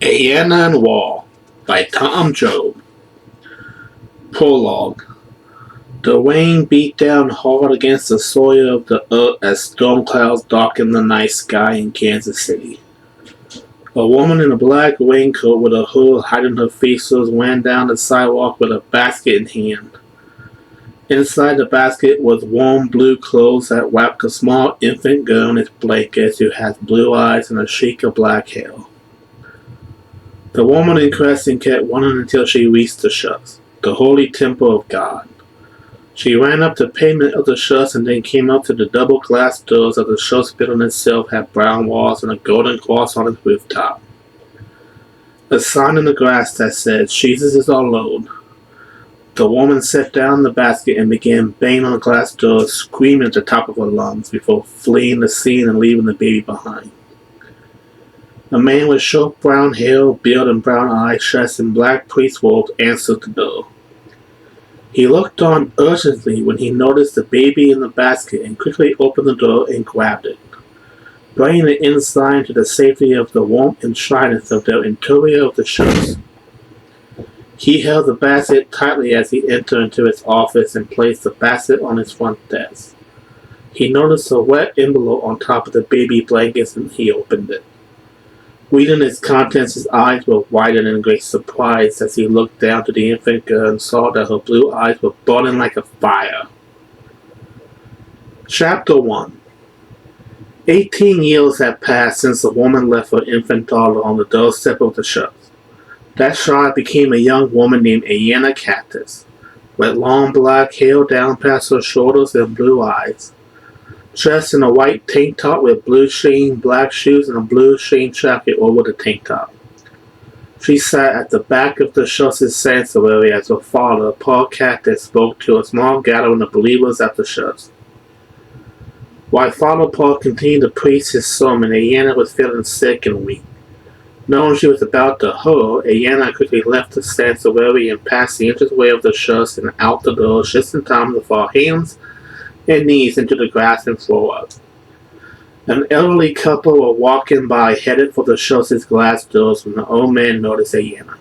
Ayanna Ra by Tom Job. Prologue. The rain beat down hard against the soil of the earth as storm clouds darkened the night sky in Kansas City. A woman in a black raincoat with a hood hiding her faces ran down the sidewalk with a basket in hand. Inside the basket was warm blue clothes that wrapped a small infant girl in its blankets who had blue eyes and a shake of black hair. The woman in question kept running until she reached the shrubs, the holy temple of God. She ran up the pavement of the shrubs and then came up to the double glass doors of the shrubs building itself had brown walls and a golden cross on its rooftop. A sign in the grass that said, "Jesus is our Lord." The woman set down the basket and began banging on the glass doors, screaming at the top of her lungs before fleeing the scene and leaving the baby behind. A man with short brown hair, beard, and brown eyes, dressed in black priest robes, answered the door. He looked on urgently when he noticed the baby in the basket and quickly opened the door and grabbed it, bringing it inside into the safety of the warmth and shyness of the interior of the shrubs. He held the basket tightly as he entered into his office and placed the basket on his front desk. He noticed a wet envelope on top of the baby blankets and he opened it. Reading its contents, his eyes were widened in great surprise as he looked down to the infant girl and saw that her blue eyes were burning like a fire. Chapter 1. 18 years had passed since the woman left her infant daughter on the doorstep of the shrubs. That child became a young woman named Ayanna Kaktas, with long black hair down past her shoulders and blue eyes. Dressed in a white tank top with blue sheen black shoes and a blue sheen jacket over the tank top. She sat at the back of the church's sanctuary as her father, Paul Kaktas, spoke to a small gathering of believers at the church. While Father Paul continued to preach his sermon, Ayanna was feeling sick and weak. Knowing she was about to hurl, Ayanna quickly left the sanctuary and passed the entryway of the church and out the door just in time to fall hands and knees into the grass and throw up. An elderly couple were walking by headed for the church's glass doors when the old man noticed Ayanna.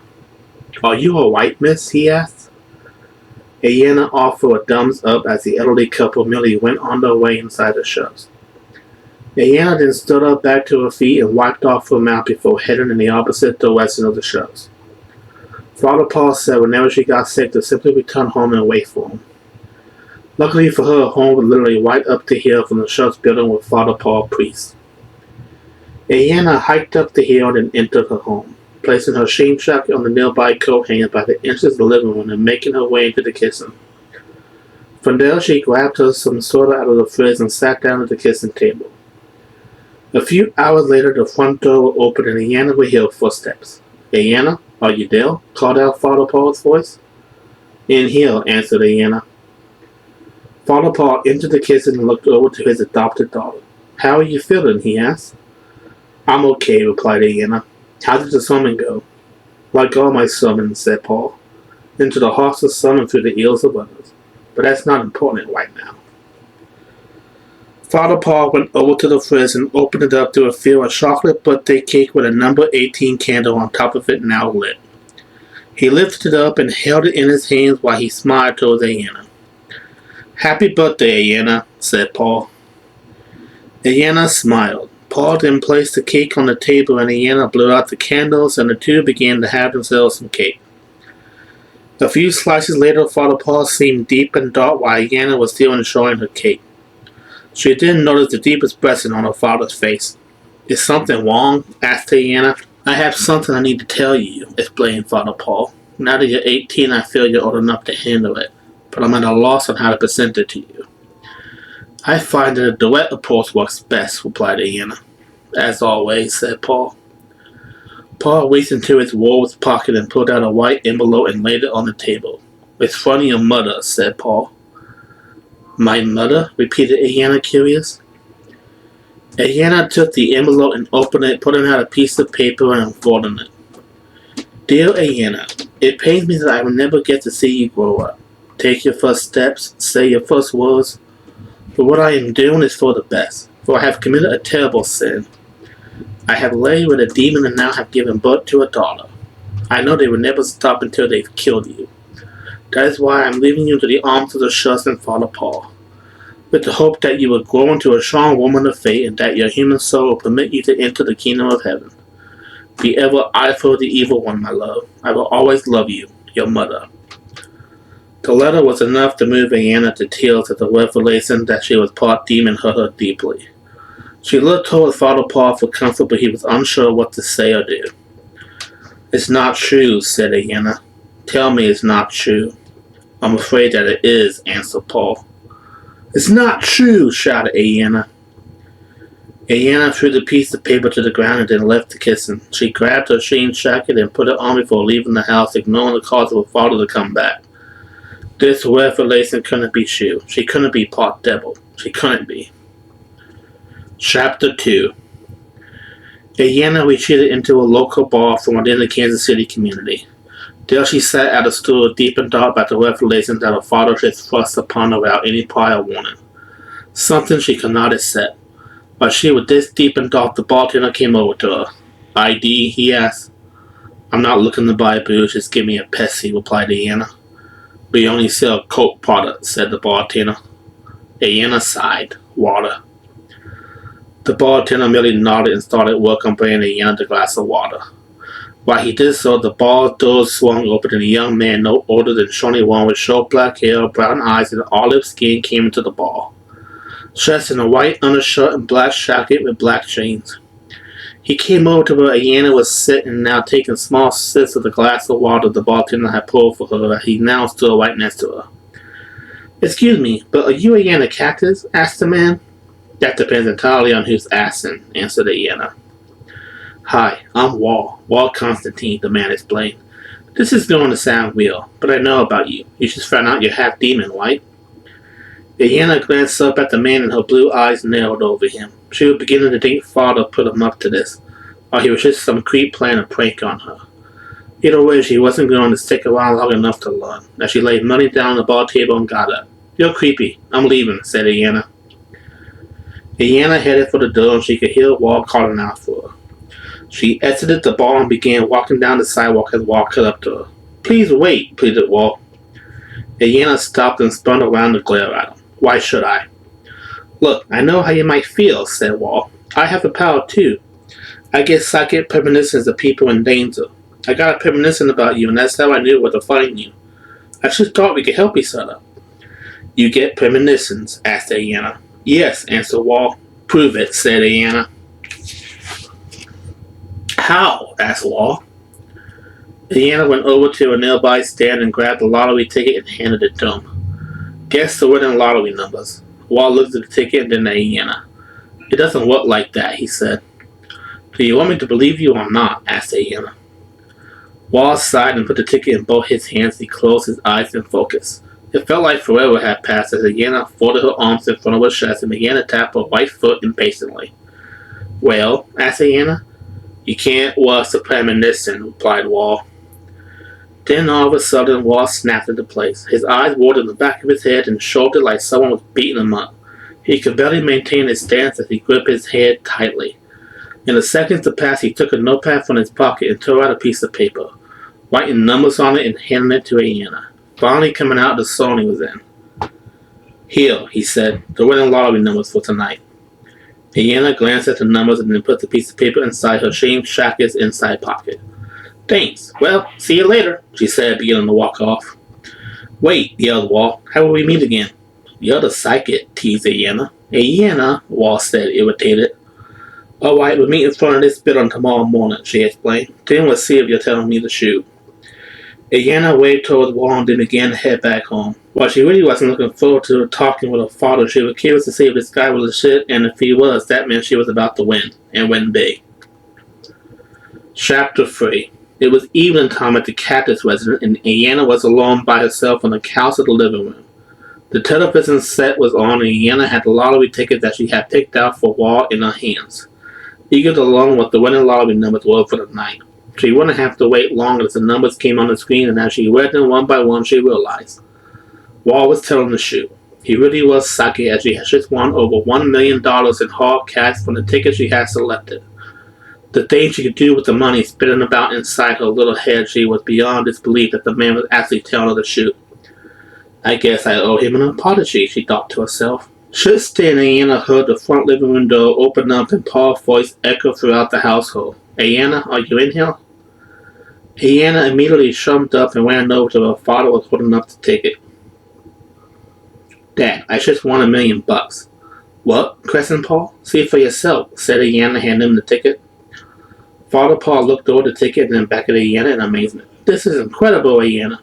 "Are you all right, miss?" he asked. Ayanna offered a thumbs up as the elderly couple merely went on their way inside the church. Ayanna then stood up back to her feet and wiped off her mouth before heading in the opposite direction of the church. Father Paul said whenever she got sick to simply return home and wait for him. Luckily for her, home was literally right up the hill from the church building where Father Paul preached. Ayanna hiked up the hill and entered her home, placing her sheen jacket on the nearby coat hanger by the entrance of the living room and making her way into the kitchen. From there, she grabbed her some soda out of the fridge and sat down at the kitchen table. A few hours later, the front door was opened and Ayanna would hear footsteps. "Ayanna, are you there?" called out Father Paul's voice. "In here," answered Ayanna. Father Paul entered the kitchen and looked over to his adopted daughter. "How are you feeling?" he asked. "I'm okay," replied Ayanna. "How did the sermon go?" "Like all my sermons," said Paul. "Into the hearts of some and through the ears of others. But that's not important right now." Father Paul went over to the fridge and opened it up to reveal a chocolate birthday cake with a number 18 candle on top of it now lit. He lifted it up and held it in his hands while he smiled towards Ayanna. "Happy birthday, Ayanna," said Paul. Ayanna smiled. Paul then placed the cake on the table and Ayanna blew out the candles and the two began to have themselves some cake. A few slices later, Father Paul seemed deep and dark while Ayanna was still enjoying her cake. She then noticed the deep expression on her father's face. "Is something wrong?" asked Ayanna. "I have something I need to tell you," explained Father Paul. "Now that you're 18, I feel you're old enough to handle it, but I'm at a loss on how to present it to you." "I find that a direct approach works best," replied Ayanna. "As always," said Paul. Paul reached into his wool's pocket and pulled out a white envelope and laid it on the table. "It's from your mother," said Paul. "My mother?" repeated Ayanna, curious. Ayanna took the envelope and opened it, pulling out a piece of paper and unfolding it. "Dear Ayanna, it pains me that I will never get to see you grow up. Take your first steps, say your first words. But what I am doing is for the best, for I have committed a terrible sin. I have laid with a demon and now have given birth to a daughter. I know they will never stop until they've killed you. That is why I am leaving you to the arms of the just and Father Paul, with the hope that you will grow into a strong woman of faith and that your human soul will permit you to enter the kingdom of heaven. Be ever eyeful of the evil one, my love. I will always love you, your mother. The letter was enough to move Ayanna to tears at the revelation that she was part demon hurt her deeply. She looked towards Father Paul for comfort, but he was unsure what to say or do. It's not true, said Ayanna. Tell me it's not true. I'm afraid that it is, answered Paul. It's not true, shouted Ayanna. Ayanna threw the piece of paper to the ground and then left the kitchen. She grabbed her sheen jacket and put it on before leaving the house, ignoring the calls of her father to come back. This revelation couldn't be true. She couldn't be part devil. She couldn't be. Chapter 2. Ayanna retreated into a local bar from within the Kansas City community. There she sat at a stool deep in thought about the revelation that her father had thrust upon her without any prior warning. Something she could not accept. While she was this deep in thought, the bartender came over to her. ID, he asked. I'm not looking to buy booze, just give me a Pepsi, replied Ayanna. We only sell Coke products, said the bartender. Ayanna sighed. Water. The bartender merely nodded and started work on bringing Ayanna the glass of water. While he did so, the bar doors swung open and a young man no older than 21 with short black hair, brown eyes, and olive skin came into the bar, dressed in a white undershirt and black jacket with black chains. He came over to where Ayanna was sitting and now taking small sips of the glass of water the bartender had poured for her, and he now stood right next to her. Excuse me, but are you Ayanna Kaktas? Asked the man. That depends entirely on who's asking, answered Ayanna. Hi, I'm Wall Constantine, the man explained. This is going to sound weird, but I know about you. You just found out you're half demon, right? Ayanna glanced up at the man and her blue eyes narrowed over him. She was beginning to think father put him up to this, or he was just some creep playing a prank on her. Either way, she wasn't going to stick around long enough to learn, as she laid money down on the bar table and got up. You're creepy. I'm leaving, said Ayanna. Ayanna headed for the door and she could hear Wall calling out for her. She exited the bar and began walking down the sidewalk as Wall cut up to her. Please wait, pleaded Wall. Ayanna stopped and spun around to glare at him. Why should I? Look, I know how you might feel, said Wall. I have the power too. I get psychic premonitions of people in danger. I got a premonition about you and that's how I knew where to find you. I just thought we could help each other. You get premonitions? Asked Ayanna. Yes, answered Wall. Prove it, said Ayanna. How? Asked Wall. Ayanna went over to a nearby stand and grabbed a lottery ticket and handed it to him. Guess the winning lottery numbers. Wall looked at the ticket and then at Ayanna. It doesn't work like that, he said. Do you want me to believe you or not? Asked Ayanna. Wall sighed and put the ticket in both his hands. He closed his eyes and focused. It felt like forever had passed as Ayanna folded her arms in front of her chest and began to tap her right foot impatiently. Well, asked Ayanna. You can't work a premonition, replied Wall. Then all of a sudden Wall snapped into place. His eyes rolled in the back of his head and shouldered like someone was beating him up. He could barely maintain his stance as he gripped his head tightly. In the seconds to pass, he took a notepad from his pocket and tore out a piece of paper, writing numbers on it and handing it to Ayanna, finally coming out of the zone he was in. Here, he said, the winning lottery numbers for tonight. Ayanna glanced at the numbers and then put the piece of paper inside her shame jacket's inside pocket. Thanks. Well, see you later, she said, beginning to walk off. Wait, yelled Wall. How will we meet again? You're the psychic, teased Ayanna. Ayanna, Wall said, irritated. Alright, we'll meet in front of this building tomorrow morning, she explained. Then we'll see if you're telling me the truth. Ayanna waved towards Wall and then began to head back home. While she really wasn't looking forward to talking with her father, she was curious to see if this guy was legit, and if he was, that meant she was about to win, and win big. Chapter 3. It was evening time at the Kaktas residence, and Ayanna was alone by herself on the couch of the living room. The television set was on, and Ayanna had the lottery ticket that she had picked out for Wall in her hands, eager to learn what the winning lottery numbers were for the night. She wouldn't have to wait long as the numbers came on the screen, and as she read them one by one, she realized Wall was telling the truth. He really was psychic, as she had just won over $1 million in hard cash from the ticket she had selected. The things she could do with the money spinning about inside her little head, she was beyond disbelief that the man was actually telling her the truth. I guess I owe him an apology, she thought to herself. Just then, Ayanna heard the front living room door open up and Paul's voice echo throughout the household. Ayanna, are you in here? Ayanna immediately jumped up and ran over to her father was holding up the ticket. Dad, I just won $1,000,000. What? Questioned Paul. See for yourself, said Ayanna, handing him the ticket. Father Paul looked over the ticket and then back at Ayanna in amazement. This is incredible, Ayanna.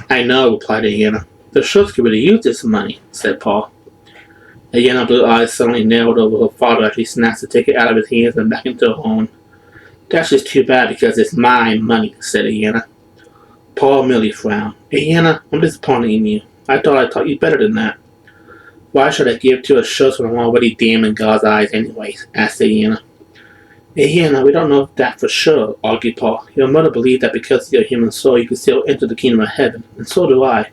I know, replied Ayanna. The Schultz could really use this money, said Paul. Ayanna's blue eyes suddenly narrowed over her father as he snatched the ticket out of his hands and back into her own. That's just too bad because it's my money, said Ayanna. Paul merely frowned. Ayanna, I'm disappointed in you. I thought I taught you better than that. Why should I give to a Schultz when I'm already damned in God's eyes anyways? Asked Ayanna. Ayanna, we don't know that for sure, argued Paul. Your mother believed that because of your human soul you could still enter the kingdom of heaven, and so do I.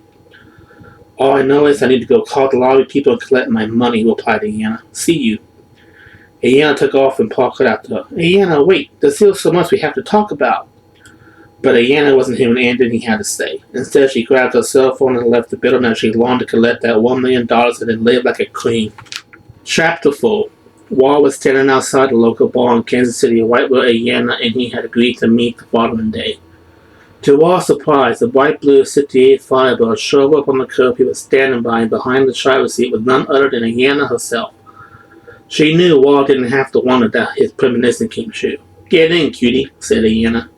All I know is I need to go call the lottery people and collect my money, replied Ayanna. See you. Ayanna took off and Paul cut out to her. Ayanna, wait, there's still so much we have to talk about. But Ayanna wasn't hearing anything he had to say. Instead, she grabbed her cell phone and left the building as she longed to collect that $1,000,000 and then live like a queen. Chapter 4. Wall was standing outside the local bar in Kansas City right where Ayanna and he had agreed to meet the following day. To Wall's surprise, the bright-blue 68 Firebird showed up on the curb he was standing by, and behind the driver's seat was none other than Ayanna herself. She knew Wall didn't have to wonder that his premonition came true. Get in, cutie, said Ayanna.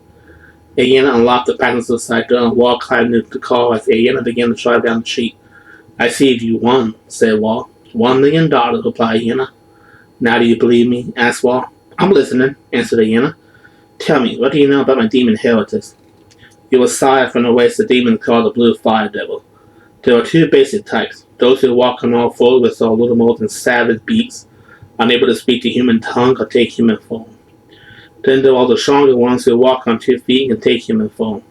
Ayanna unlocked the passenger side door and Wall climbed into the car as Ayanna began to drive down the street. I see you won, said Wall. $1,000,000, replied Ayanna. Now do you believe me? Asked Wall. I'm listening, answered Ayanna. Tell me, what do you know about my demon heritage? It was sired from the race of demons called the Blue Fire Devil. There are two basic types, those who walk on all fours with a little more than savage beasts, unable to speak the human tongue or take human form. Then there are the stronger ones who walk on 2 feet and take human form.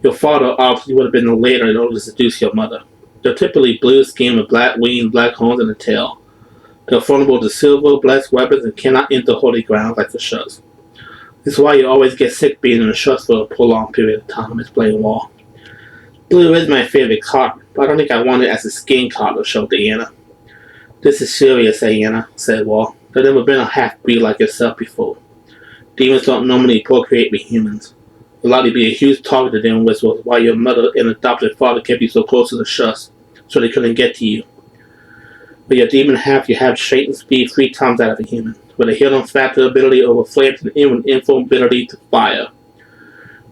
Your father obviously would have been the later in order to seduce your mother. They're typically blue skinned with black wings, black horns, and a tail. They're vulnerable to silver, blessed weapons, and cannot enter holy ground like the Schultz. This is why you always get sick being in a Schultz for a prolonged period of time, explained Wall. Blue is my favorite color, but I don't think I want it as a skin color, showed Ayanna. This is serious, Ayanna, said Wall. There's never been a half-breed like yourself before. Demons don't normally procreate with humans. You're likely to be a huge target to them, which was why your mother and adopted father kept you so close to the Schultz, so they couldn't get to you. With your demon half, you have strength and speed 3 times that of a human, with a healing factor ability over flames and invulnerability to fire.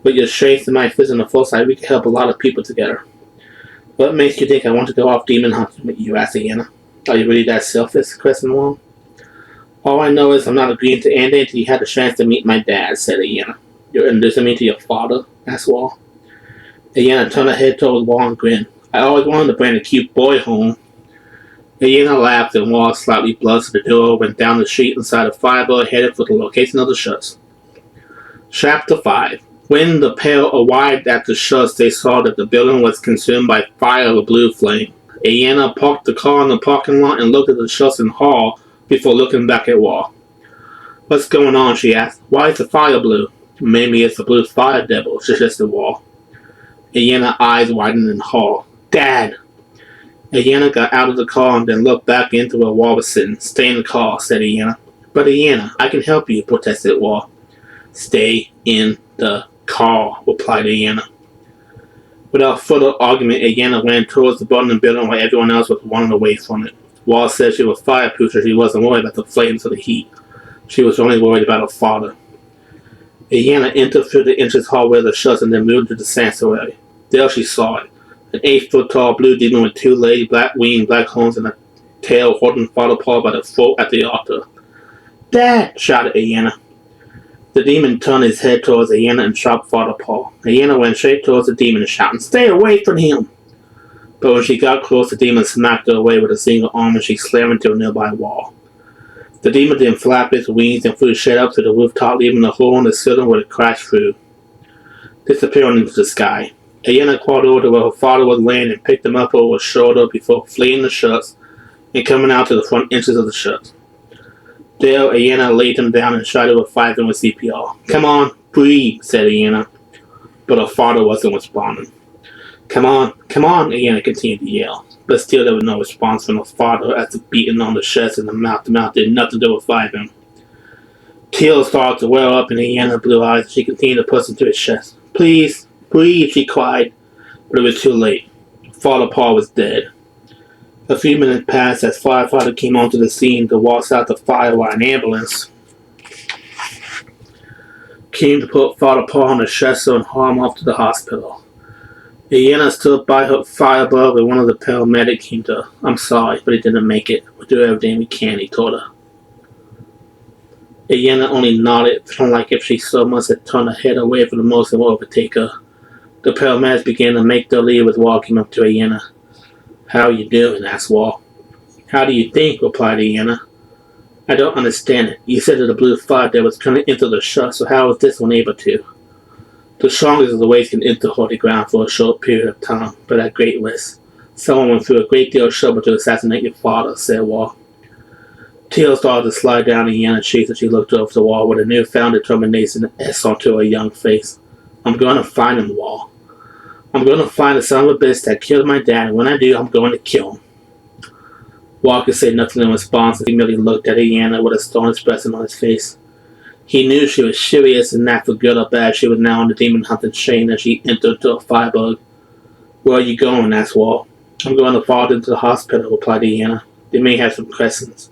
With your strength and my physical foresight, we can help a lot of people together. What makes you think I want to go off demon hunting with you, asked Ayanna. Are you really that selfish, questioned Wall? All I know is I'm not agreeing to anything until you had the chance to meet my dad, said Ayanna. You're introducing me to your father? Asked Wall. Ayanna turned her head towards Wall and grinned. I always wanted to bring a cute boy home. Ayanna laughed and Wall slightly blushed. The duo went down the street inside a Firebird headed for the location of the Schultz. Chapter 5. When the pair arrived at the Schultz, they saw that the building was consumed by fire of a blue flame. Ayanna parked the car in the parking lot and looked at the Schultz in hall before looking back at Wall. What's going on? She asked. Why is the fire blue? Maybe it's the Blue Fire Devil, suggested Wall. Ayanna's eyes widened in hall. Dad! Ayanna got out of the car and then looked back into where Wall was sitting. Stay in the car, said Ayanna. But Ayanna, I can help you, protested Wall. Stay in the car, replied Ayanna. Without further argument, Ayanna ran towards the burning building while everyone else was running away from it. Wall said she was fireproof, so she wasn't worried about the flames or the heat. She was only worried about her father. Ayanna entered through the entrance hallway of the Schultz and then moved to the sanctuary. There she saw it. An 8-foot-tall blue demon with 2 legs, black wings, black horns, and a tail holding Father Paul by the throat at the altar. Dad! Shouted Ayanna. The demon turned his head towards Ayanna and shot Father Paul. Ayanna went straight towards the demon, shouting, Stay away from him! But when she got close, the demon smacked her away with a single arm and she slammed into a nearby wall. The demon then flapped its wings and flew straight up to the rooftop, leaving a hole in the ceiling where it crashed through, disappearing into the sky. Ayanna crawled over to where her father was laying and picked him up over his shoulder before fleeing the Schultz and coming out to the front entrance of the Schultz. There, Ayanna laid him down and tried to revive him with CPR. "Come on, breathe," said Ayanna, but her father wasn't responding. Come on," Ayanna continued to yell, but still there was no response from her father as the beating on the chest and the mouth did nothing to revive him. Tears started to well up in Ayanna's blue eyes as she continued to push into his chest. "Please, breathe," she cried, but it was too late. Father Paul was dead. A few minutes passed as firefighter came onto the scene to wash out the fire while an ambulance came to put Father Paul on a stretcher and haul him off to the hospital. Ayanna stood by her firebug when one of the paramedics came to her. "I'm sorry, but he didn't make it. We'll do everything we can," he told her. Ayanna only nodded, feeling like if she so much had turned her head away from the most that would overtake her. The paramedics began to make their lead with walking up to Ayanna. "How are you doing?" asked Wall. "How do you think?" replied Ayanna. "I don't understand it. You said that the blue fire that was coming into the shut, so how was this one able to?" "The strongest of the waves can enter holy ground for a short period of time, but at great risk. Someone went through a great deal of trouble to assassinate your father," said Wall. Tears started to slide down Ayanna's cheeks as she looked over the Wall with a newfound determination etched onto her young face. "I'm going to find him, Wall. I'm going to find the son of a bitch that killed my dad, and when I do, I'm going to kill him." Walker said nothing in response as he merely looked at Ayanna with a stern expression on his face. He knew she was serious and not for good or bad. She was now on the demon hunting chain as she entered to a firebug. "Where are you going?" asked Wall. "I'm going to follow them to the hospital," replied Ayanna. "They may have some questions."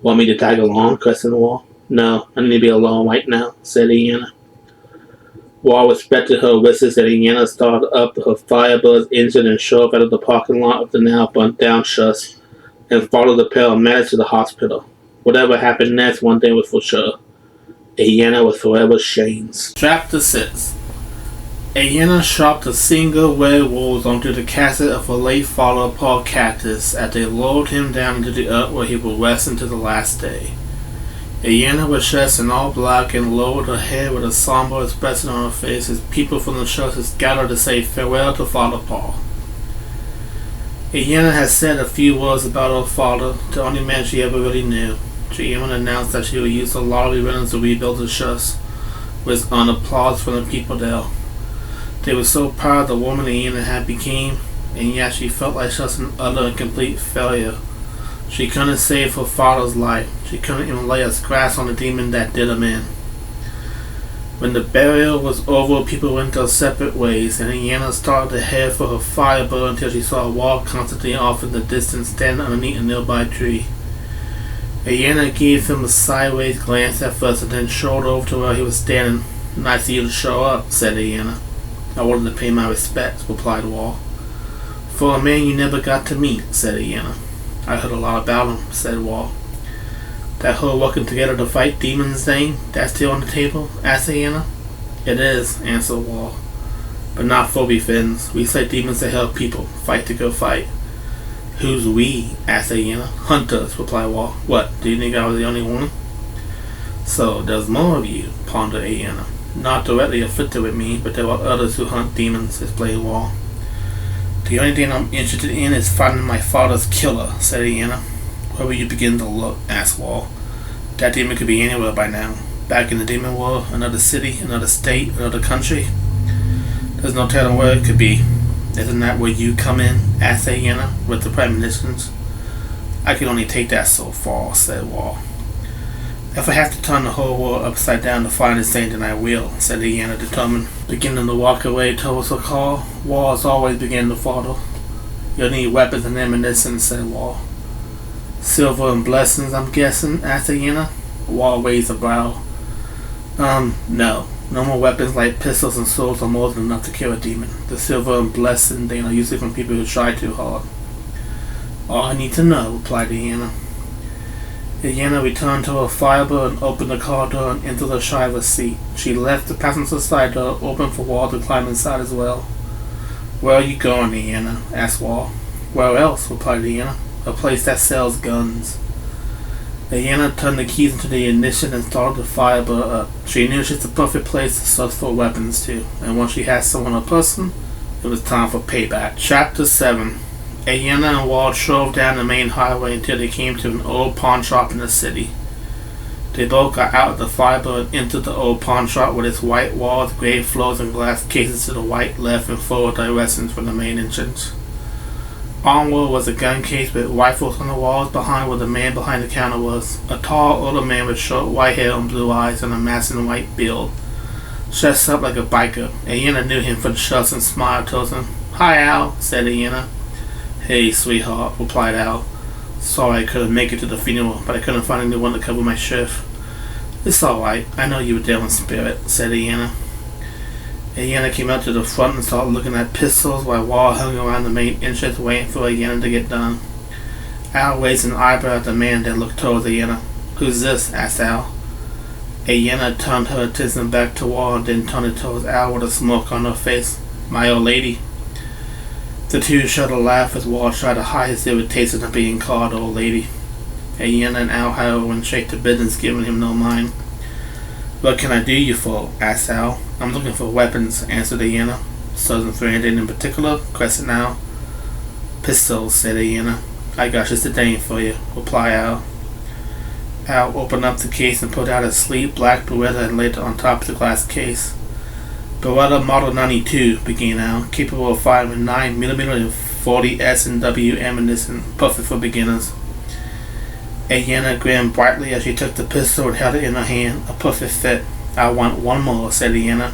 "Want me to tag along?" questioned Wall. "No, I need to be alone right now," said Ayanna. Wall respected her wishes and Ayanna started up her firebug engine and drove out of the parking lot of the now burnt down church and followed the paramedics to the hospital. Whatever happened next, one thing was for sure. Ayanna was forever changed. Chapter 6. Ayanna shopped a single red rose onto the casket of her late father Paul Kaktas as they lowered him down into the earth where he would rest until the last day. Ayanna was dressed in all black and lowered her head with a somber expression on her face as people from the churches gathered to say farewell to Father Paul. Ayanna had said a few words about her father, the only man she ever really knew. She even announced that she would use the lottery winnings to rebuild the church, with an applause from the people there. They were so proud of the woman Ayanna had become, and yet she felt like such an utter and complete failure. She couldn't save her father's life. She couldn't even lay a scratch on the demon that did him in. When the burial was over, people went their separate ways, and Ayanna started to head for her firebird until she saw Walt Constantine off in the distance standing underneath a nearby tree. Ayanna gave him a sideways glance at first and then strode over to where he was standing. "Nice of you to show up," said Ayanna. "I wanted to pay my respects," replied Walt. "For a man you never got to meet," said Ayanna. "I heard a lot about him," said Walt. "That whole working together to fight demons thing, that's still on the table?" asked Ayanna. "It is," answered Walt. "But not phobie fins. We slay demons to help people, fight to go fight." "Who's we?" asked Ayanna. "Hunters," replied Walt. "What, do you think I was the only one?" "So, there's more of you," pondered Ayanna. "Not directly afflicted with me, but there are others who hunt demons," explained Walt. "The only thing I'm interested in is finding my father's killer," said Ayanna. "Where will you begin to look?" asked Walt. "That demon could be anywhere by now. Back in the demon world, another city, another state, another country. There's no telling where it could be." "Isn't that where you come in?" asked Ayanna, with the premonitions. "I can only take that so far," said Walt. "If I have to turn the whole world upside down to find this thing, then I will," said Ayanna, determined. Beginning to walk away towards her car, Walt always began to falter. "You'll need weapons and ammunition," said Walt. "Silver and blessings, I'm guessing?" asked Ayanna. Walt raised a brow. No. Normal weapons like pistols and swords are more than enough to kill a demon. The silver and blessing, they are usually from people who try too hard." "All I need to know," replied Ayanna. Ayanna returned to her firebird and opened the car door and entered the driver's seat. She left the passenger side door open for Walt to climb inside as well. "Where are you going, Ayanna?" asked Walt. "Where else?" replied Ayanna. "A place that sells guns." Ayanna turned the keys into the ignition and started the firebird up. She knew she was the perfect place to search for weapons too, and once she had someone a person, it was time for payback. Chapter 7. Ayanna and Walt drove down the main highway until they came to an old pawn shop in the city. They both got out of the fiber and entered the old pawn shop with its white walls, gray floors, and glass cases to the right, left, and forward directions from the main entrance. Onward was a gun case with rifles on the walls. Behind where the man behind the counter was. A tall, older man with short white hair and blue eyes and a massive white beard. Dressed up like a biker. Ayanna knew him for the shots and smiled towards him. "Hi, Al," said Ayanna. "Hey, sweetheart," replied Al. "Sorry I couldn't make it to the funeral, but I couldn't find anyone to cover my shift." "It's alright. I know you were there in spirit," said Ayanna. Ayanna came out to the front and started looking at pistols while Wall hung around the main entrance waiting for Ayanna to get done. Al raised an eyebrow at the man that looked towards Ayanna. "Who's this?" asked Al. Ayanna turned her attention back to Wall and then turned it towards Al with a smirk on her face. "My old lady." The two shut a laugh as Wall tried to hide his irritation of being called old lady. Ayanna and Al, however, went straight to business, giving him no mind. "What can I do you for?" asked Al. "I'm looking for weapons," answered Ayanna. "Searching for anything in particular?" questioned Al. "Pistols," said Ayanna. "I got just a thing for you," replied Al. Al opened up the case and pulled out a sleek black Beretta and laid it on top of the glass case. "Beretta Model 92, began Al, "capable of firing 9mm and 40 S&W ammunition, perfect for beginners." Ayanna grinned brightly as she took the pistol and held it in her hand. "A perfect fit." "I want one more," said Ayanna.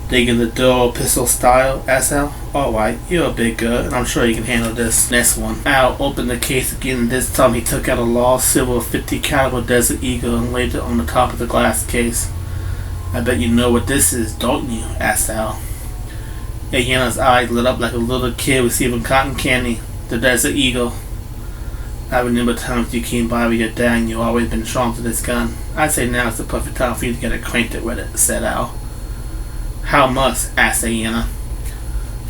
"Digging the dual pistol style?" asked Al. "Alright, you're a big girl, and I'm sure you can handle this next one." Al opened the case again, and this time he took out a lost silver 50 caliber Desert Eagle and laid it on the top of the glass case. "I bet you know what this is, don't you?" asked Al. Ayanna's eyes lit up like a little kid receiving cotton candy. "The Desert Eagle. I remember times you came by with your dad and you've always been drawn to this gun. I'd say now is the perfect time for you to get acquainted with it," said Al. "How much?" asked Ayanna.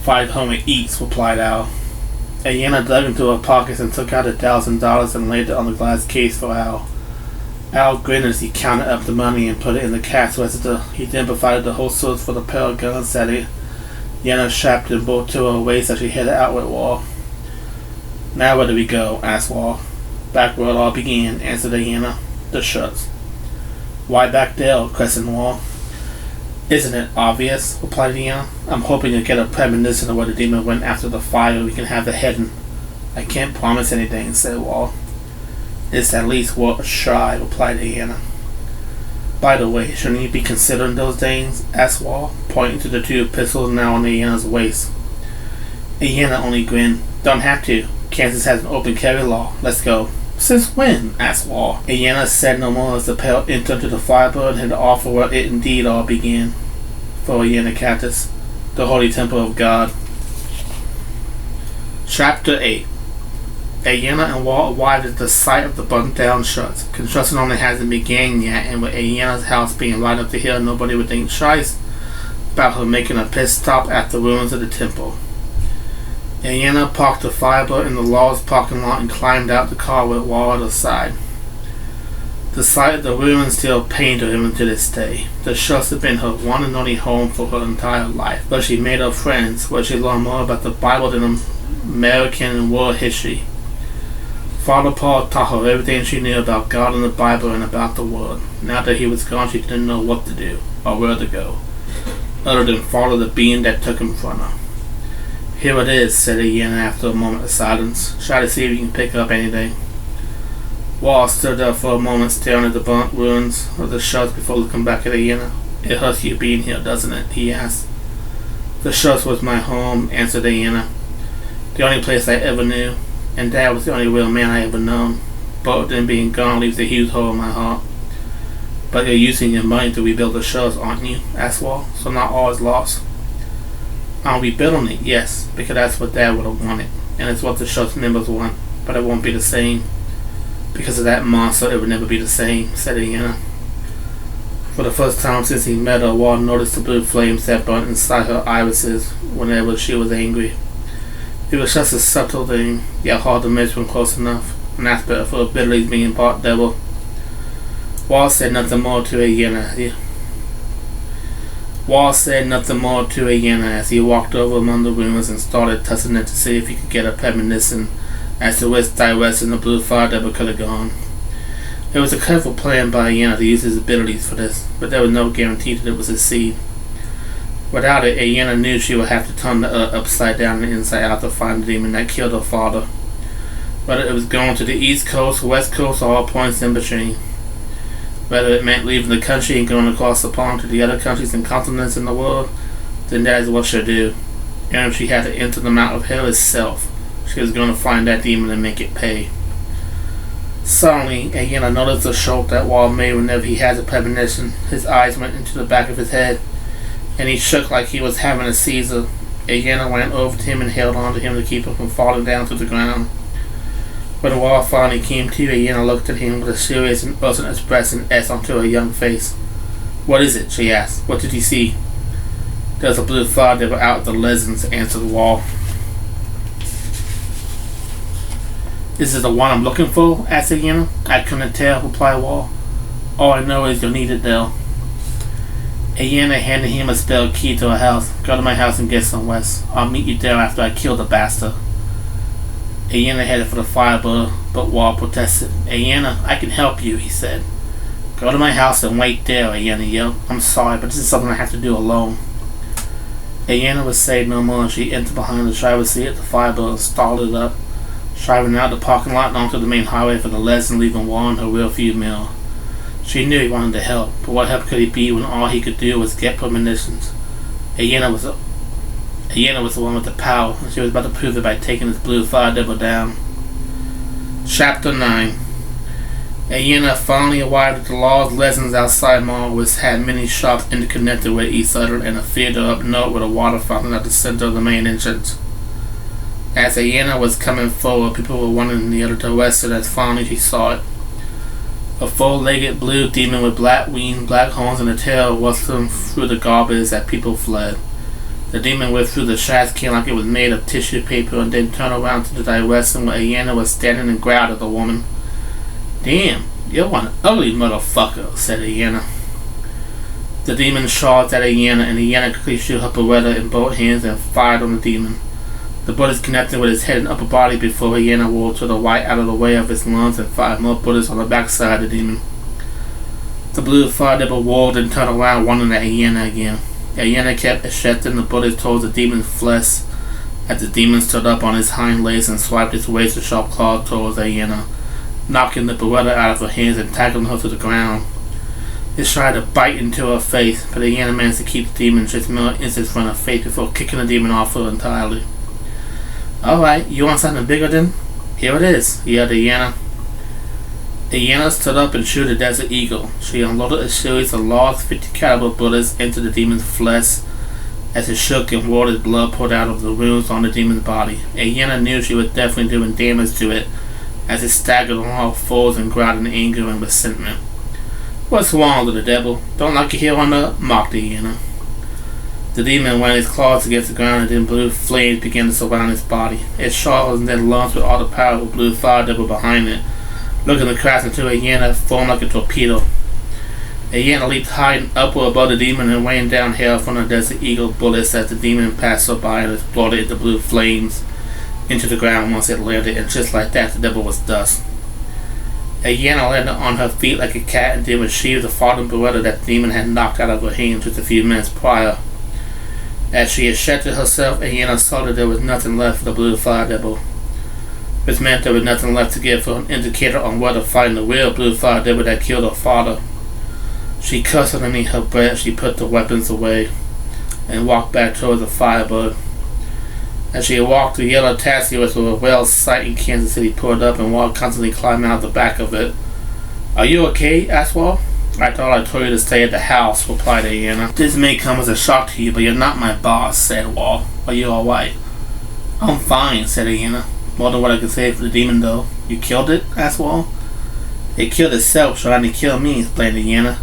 "$500 each," replied Al. Ayanna dug into her pockets and took out $1,000 and laid it on the glass case for Al. Al grinned as he counted up the money and put it in the cash register. He then provided the holsters for the pair of guns that Ayanna strapped them both to her waist as she headed out with Wall. "Now where do we go?" asked Wall. "Back where it all began," answered Ayanna. "The shuts." "Why back there?" questioned Wall. "Isn't it obvious?" replied Ayanna. "I'm hoping you'll get a premonition of where the demon went after the fire. We can have the heading." "I can't promise anything," said Wall. "It's at least worth a try," replied Ayanna. "By the way, shouldn't you be considering those things?" asked Wall, pointing to the two pistols now on Ayanna's waist. Ayanna only grinned. "Don't have to. Kansas has an open carry law. Let's go." "Since when?" asked Wall. Ayanna said no more as the pair entered into the firebird and headed off where it indeed all began. For Ayanna Kaktas, the holy temple of God. Chapter 8. Ayanna and Wall arrived at the site of the burnt down shuts. Construction only hasn't begun yet, and with Ayanna's house being right up the hill, nobody would think twice about her making a pit stop at the ruins of the temple. Ayanna parked the Firebird in the law's parking lot and climbed out the car with Wall at her side. The sight of the ruins still pained her even to this day. The Shuts had been her one and only home for her entire life, where she made her friends, where she learned more about the Bible than American and world history. Father Paul taught her everything she knew about God and the Bible and about the world. Now that he was gone, she didn't know what to do or where to go, other than follow the being that took him from her. "Here it is," said Ayanna after a moment of silence. "Try to see if you can pick up anything." Wall stood there for a moment staring at the burnt ruins of the Shuts before looking back at Ayanna. "It hurts you being here, doesn't it?" he asked. "The Shuts was my home," answered Ayanna. "The only place I ever knew, and Dad was the only real man I ever known. Both of them being gone leaves a huge hole in my heart." "But you're using your money to rebuild the Shuts, aren't you?" asked Wall. "So not all is lost." "I'm rebuilding it, yes, because that's what Dad would have wanted, and it's what the Shuts members want, but it won't be the same. Because of that monster, it would never be the same," said Ayanna. For the first time since he met her, Wall noticed the blue flames that burnt inside her irises whenever she was angry. It was just a subtle thing, yet hard to measure when close enough, an aspect of her abilities being part devil. Wall said nothing more to Ayanna as he walked over among the ruins and started touching it to see if he could get a premonition as to which direction the blue fire devil could have gone. It was a careful plan by Ayanna to use his abilities for this, but there was no guarantee that it would succeed. Without it, Ayanna knew she would have to turn the earth upside down and inside out to find the demon that killed her father. Whether it was going to the east coast, west coast, or all points in between. Whether it meant leaving the country and going across the pond to the other countries and continents in the world, then that is what she'll do. And if she had to enter the Mount of Hell itself, she was going to find that demon and make it pay. Suddenly, Ayanna noticed the shock that Wall made whenever he had a premonition. His eyes went into the back of his head, and he shook like he was having a seizure. Ayanna went over to him and held on to him to keep him from falling down to the ground. When Wall finally came to, Ayanna looked at him with a serious and urgent expression etched onto her young face. "What is it?" she asked. "What did you see?" "There's a blue fire devil out at the Legends," answered Wall. "Is it the one I'm looking for?" asked Ayanna. "I couldn't tell," replied Wall. "All I know is you'll need it though." Ayanna handed him a spell key to her house. "Go to my house and get some rest. I'll meet you there after I kill the bastard." Ayanna headed for the firebird, but Wall protested. "Ayanna, I can help you," he said. "Go to my house and wait there," Ayanna yelled. "I'm sorry, but this is something I have to do alone." Ayanna would say no more, and she entered behind the driver's seat of the firebird and started it up, driving out the parking lot and onto the main highway for the Legend, leaving Wall in her rearview mirror. She knew he wanted to help, but what help could he be when all he could do was get premonitions? Ayanna was the one with the power, and she was about to prove it by taking this blue fire devil down. Chapter 9. Ayanna finally arrived at the Law's Legends outside mall, which had many shops interconnected with each other and a theater up north with a water fountain at the center of the main entrance. As Ayanna was coming forward, people were running in the other direction as finally she saw it. A four-legged blue demon with black wings, black horns, and a tail rustling through the garbage as people fled. The demon went through the trash can like it was made of tissue paper and then turned around to the direction where Ayanna was standing and growled at the woman. "Damn, you're one ugly motherfucker," said Ayanna. The demon charged at Ayanna, and Ayanna quickly shoot her beretta in both hands and fired on the demon. The bullets connected with his head and upper body before Ayanna rolled to the right out of the way of his lungs and fired more bullets on the backside of the demon. The blue fire devil rolled and turned around, running at Ayanna again. Ayanna kept ejecting the bullets towards the demon's flesh as the demon stood up on his hind legs and swiped his razor-sharp claws towards Ayanna, knocking the beretta out of her hands and tackling her to the ground. It tried to bite into her face, but Ayanna managed to keep the demon just mere inches from her face before kicking the demon off her entirely. "Alright, you want something bigger then? Here it is," yelled Ayanna. Ayanna stood up and shot a Desert Eagle. She unloaded a series of large 50 caliber bullets into the demon's flesh as it shook and roared as blood poured out of the wounds on the demon's body. Ayanna knew she was definitely doing damage to it as it staggered on all fours and growled in anger and resentment. "What's wrong, little devil? Don't like you here on the?" mocked Ayanna. The demon ran his claws against the ground and then blue flames began to surround his body. It charged and then launched with all the power of a blue fire devil behind it, looking to crash into Ayanna, formed like a torpedo. Ayanna leaped high and upward above the demon and rained down hell from the Desert Eagle bullets as the demon passed her by and exploded into blue flames into the ground once it landed, and just like that the devil was dust. Ayanna landed on her feet like a cat and then retrieved the fallen beretta that the demon had knocked out of her hand just a few minutes prior. As she ejected herself, Ayanna saw that there was nothing left for the blue fire devil, which meant there was nothing left to give her an indicator on where to find the real blue fire devil that killed her father. She cursed underneath her breath. She put the weapons away and walked back towards the firebird. As she walked, the yellow taxi was a well sight in Kansas City pulled up, and Walt constantly climbed out the back of it. "Are you okay?" asked Walt. "I thought I told you to stay at the house," replied Ayanna. "This may come as a shock to you, but you're not my boss," said Walt. "Are you alright?" "I'm fine," said Ayanna. "More than what I can say for the demon, though." "You killed it?" asked Walt. "It killed itself trying to kill me," explained Ayanna.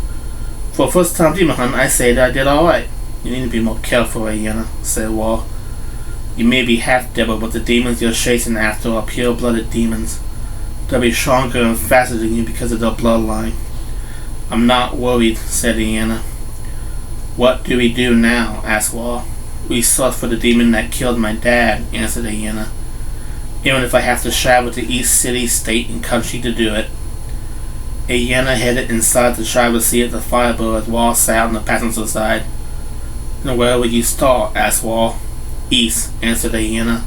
"For a first-time demon hunter, I say that I did alright." "You need to be more careful, Ayanna," said Walt. "You may be half-devil, but the demons you're chasing after are pure-blooded demons. They'll be stronger and faster than you because of their bloodline." "I'm not worried," said Ayanna. "What do we do now?" asked Walt. "We search for the demon that killed my dad," answered Ayanna. "Even if I have to travel to each city, state, and country to do it." Ayanna headed inside the driver's seat of the Firebird as Wall sat on the passenger side. "And where will you start?" asked Wall. "East," answered Ayanna,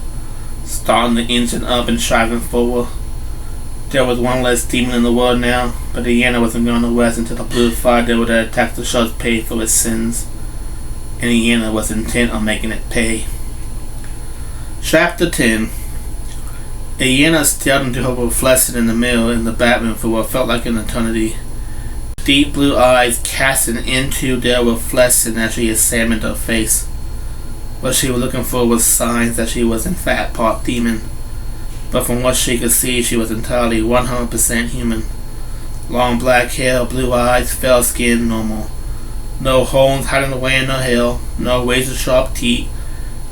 starting the engine up and driving forward. There was one less demon in the world now, but Ayanna wasn't going to rest until the blue fire devil that attacked the shores paid for its sins, and Ayanna was intent on making it pay. Chapter 10. Ayanna stared into her reflection in the mirror in the bathroom for what felt like an eternity. Deep blue eyes casting into their reflection as she examined her face. What she was looking for was signs that she was in fact part demon, but from what she could see, she was entirely 100% human. Long black hair, blue eyes, fair skin, normal. No horns hiding away in her hair, no razor-sharp teeth,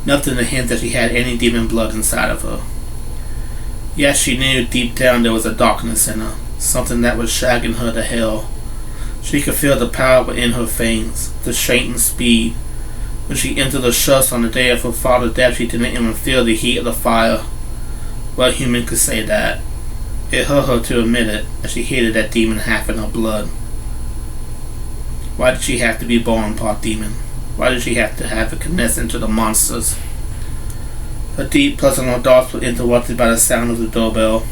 nothing to hint that she had any demon blood inside of her. Yet she knew deep down there was a darkness in her, something that was shagging her to hell. She could feel the power within her veins, the strength and speed. When she entered the church on the day of her father's death, she didn't even feel the heat of the fire. What human could say that? It hurt her to admit it, as she hated that demon half in her blood. Why did she have to be born part demon? Why did she have to have a connection to the monsters? Her deep personal thoughts were interrupted by the sound of the doorbell.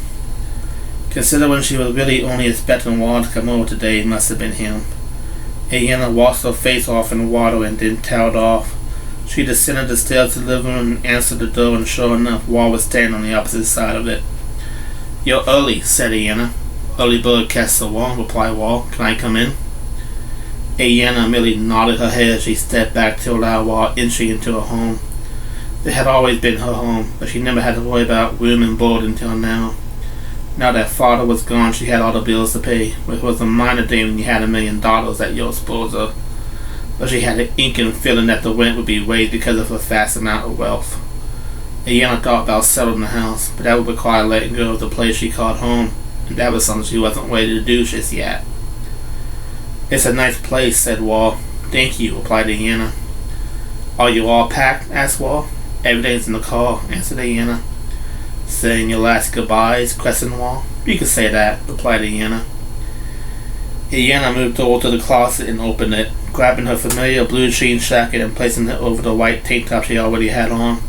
Consider when she was really only expecting Wall to come over today, it must have been him. Ayanna washed her face off in the water and then toweled off. She descended the stairs to the living room and answered the door, and sure enough, Wall was standing on the opposite side of it. "You're early," said Ayanna. "Early bird catches the worm," replied Wall. "Can I come in?" Ayanna merely nodded her head as she stepped back to allow Wall entry into her home. It had always been her home, but she never had to worry about room and board until now. Now that father was gone, she had all the bills to pay, which was a minor thing when you had $1 million at your disposal. But she had an inking feeling that the rent would be raised because of her vast amount of wealth. Ayanna thought about selling the house, but that would require letting go of the place she called home, and that was something she wasn't ready to do just yet. "It's a nice place," said Wall. "Thank you," replied Ayanna. "Are you all packed?" asked Wall. "Everything's in the car," answered Ayanna. "Saying your last goodbyes?" questioned Wall. "You can say that," replied Ayanna. Ayanna moved over to the closet and opened it, grabbing her familiar blue jean jacket and placing it over the white tank top she already had on.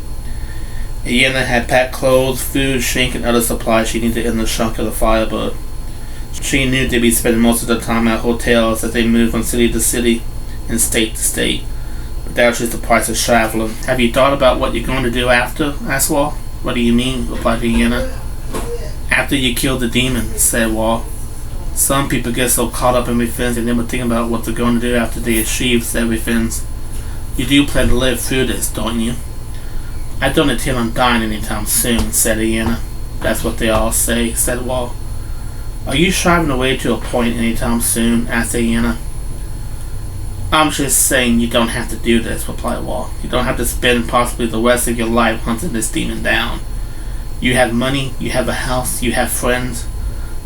Ayanna had packed clothes, food, shrink, and other supplies she needed in the trunk of the Firebird. She knew they'd be spending most of the time at hotels as they moved from city to city and state to state. But that was just the price of traveling. "Have you thought about what you're going to do after?" asked Wall. "What do you mean?" replied Ayanna. "After you kill the demon," said Wall. "Some people get so caught up in revenge they never think about what they're going to do after they achieve their revenge. You do plan to live through this, don't you?" "I don't intend on dying anytime soon," said Ayanna. "That's what they all say," said Wall. "Are you striving away to a point anytime soon?" asked Ayanna. "I'm just saying you don't have to do this," replied Wall. "You don't have to spend possibly the rest of your life hunting this demon down. You have money, you have a house, you have friends.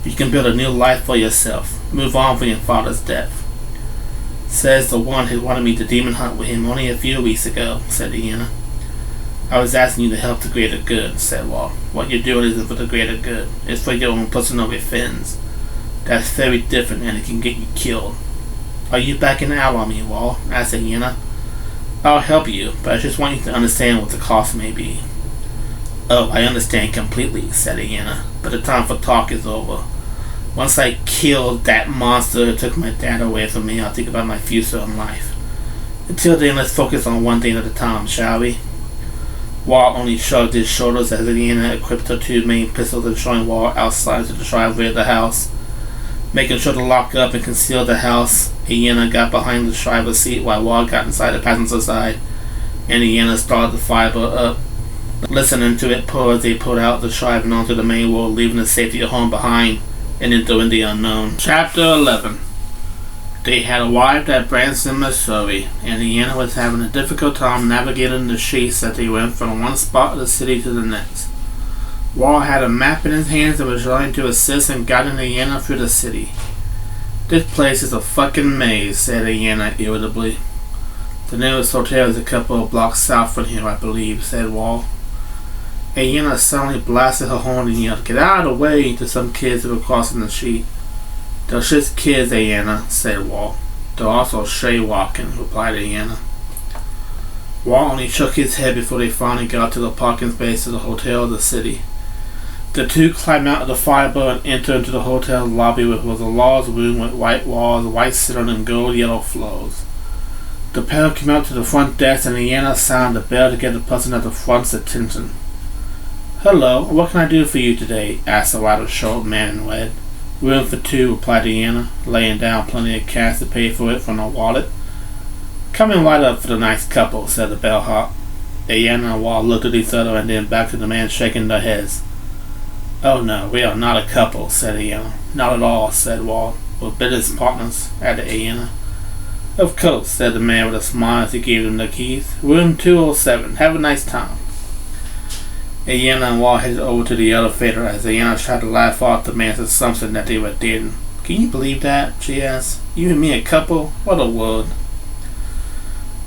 You can build a new life for yourself. Move on from your father's death." "Says the one who wanted me to demon hunt with him only a few weeks ago," said Ayanna. "I was asking you to help the greater good," said Wall. "What you're doing isn't for the greater good. It's for your own personal revenge. That's very different and it can get you killed." "Are you backing out on me, Wall?" asked Ayanna. "I'll help you, but I just want you to understand what the cost may be." "Oh, I understand completely," said Ayanna, "but the time for talk is over. Once I killed that monster who took my dad away from me, I'll think about my future in life. Until then, let's focus on one thing at a time, shall we?" Wall only shrugged his shoulders as Ayanna equipped her 2 main pistols and joined Wall outside to the driveway of the house. Making sure to lock up and conceal the house, Ayanna got behind the driver's seat while Wall got inside the passenger side, and Ayanna started the Firebird up, listening to it purr as they pulled out the drive and onto the main road, leaving the safety of home behind and entering the unknown. Chapter 11. They had arrived at Branson, Missouri, and Ayanna was having a difficult time navigating the streets as they went from one spot of the city to the next. Wall had a map in his hands and was trying to assist in guiding Ayanna through the city. "This place is a fucking maze," said Ayanna irritably. "The nearest hotel is a couple of blocks south from here, I believe," said Wall. Ayanna suddenly blasted her horn and yelled, "Get out of the way!" to some kids who were crossing the street. "They're just kids, Ayanna," said Walt. "They're also stray walking," replied Ayanna. Walt only shook his head before they finally got to the parking space of the hotel of the city. The two climbed out of the fireboat and entered into the hotel lobby, which was a large room with white walls, white ceiling, and gold-yellow floors. The pair came out to the front desk, and Ayanna sounded the bell to get the person at the front's attention. "Hello, what can I do for you today?" asked the rather short man in red. "Room for two," replied Ayanna, laying down plenty of cash to pay for it from her wallet. "Coming right up for the nice couple," said the bellhop. Ayanna and Walt looked at each other and then back to the man, shaking their heads. "Oh no, we are not a couple," said Ayanna. "Not at all," said Walt. "We're business partners," added Ayanna. "Of course," said the man with a smile as he gave them the keys. "Room 207. Have a nice time." Ayanna and Walt headed over to the elevator as Ayanna tried to laugh off the man's assumption that they were dating. "Can you believe that?" she asked. "You and me a couple? What a world."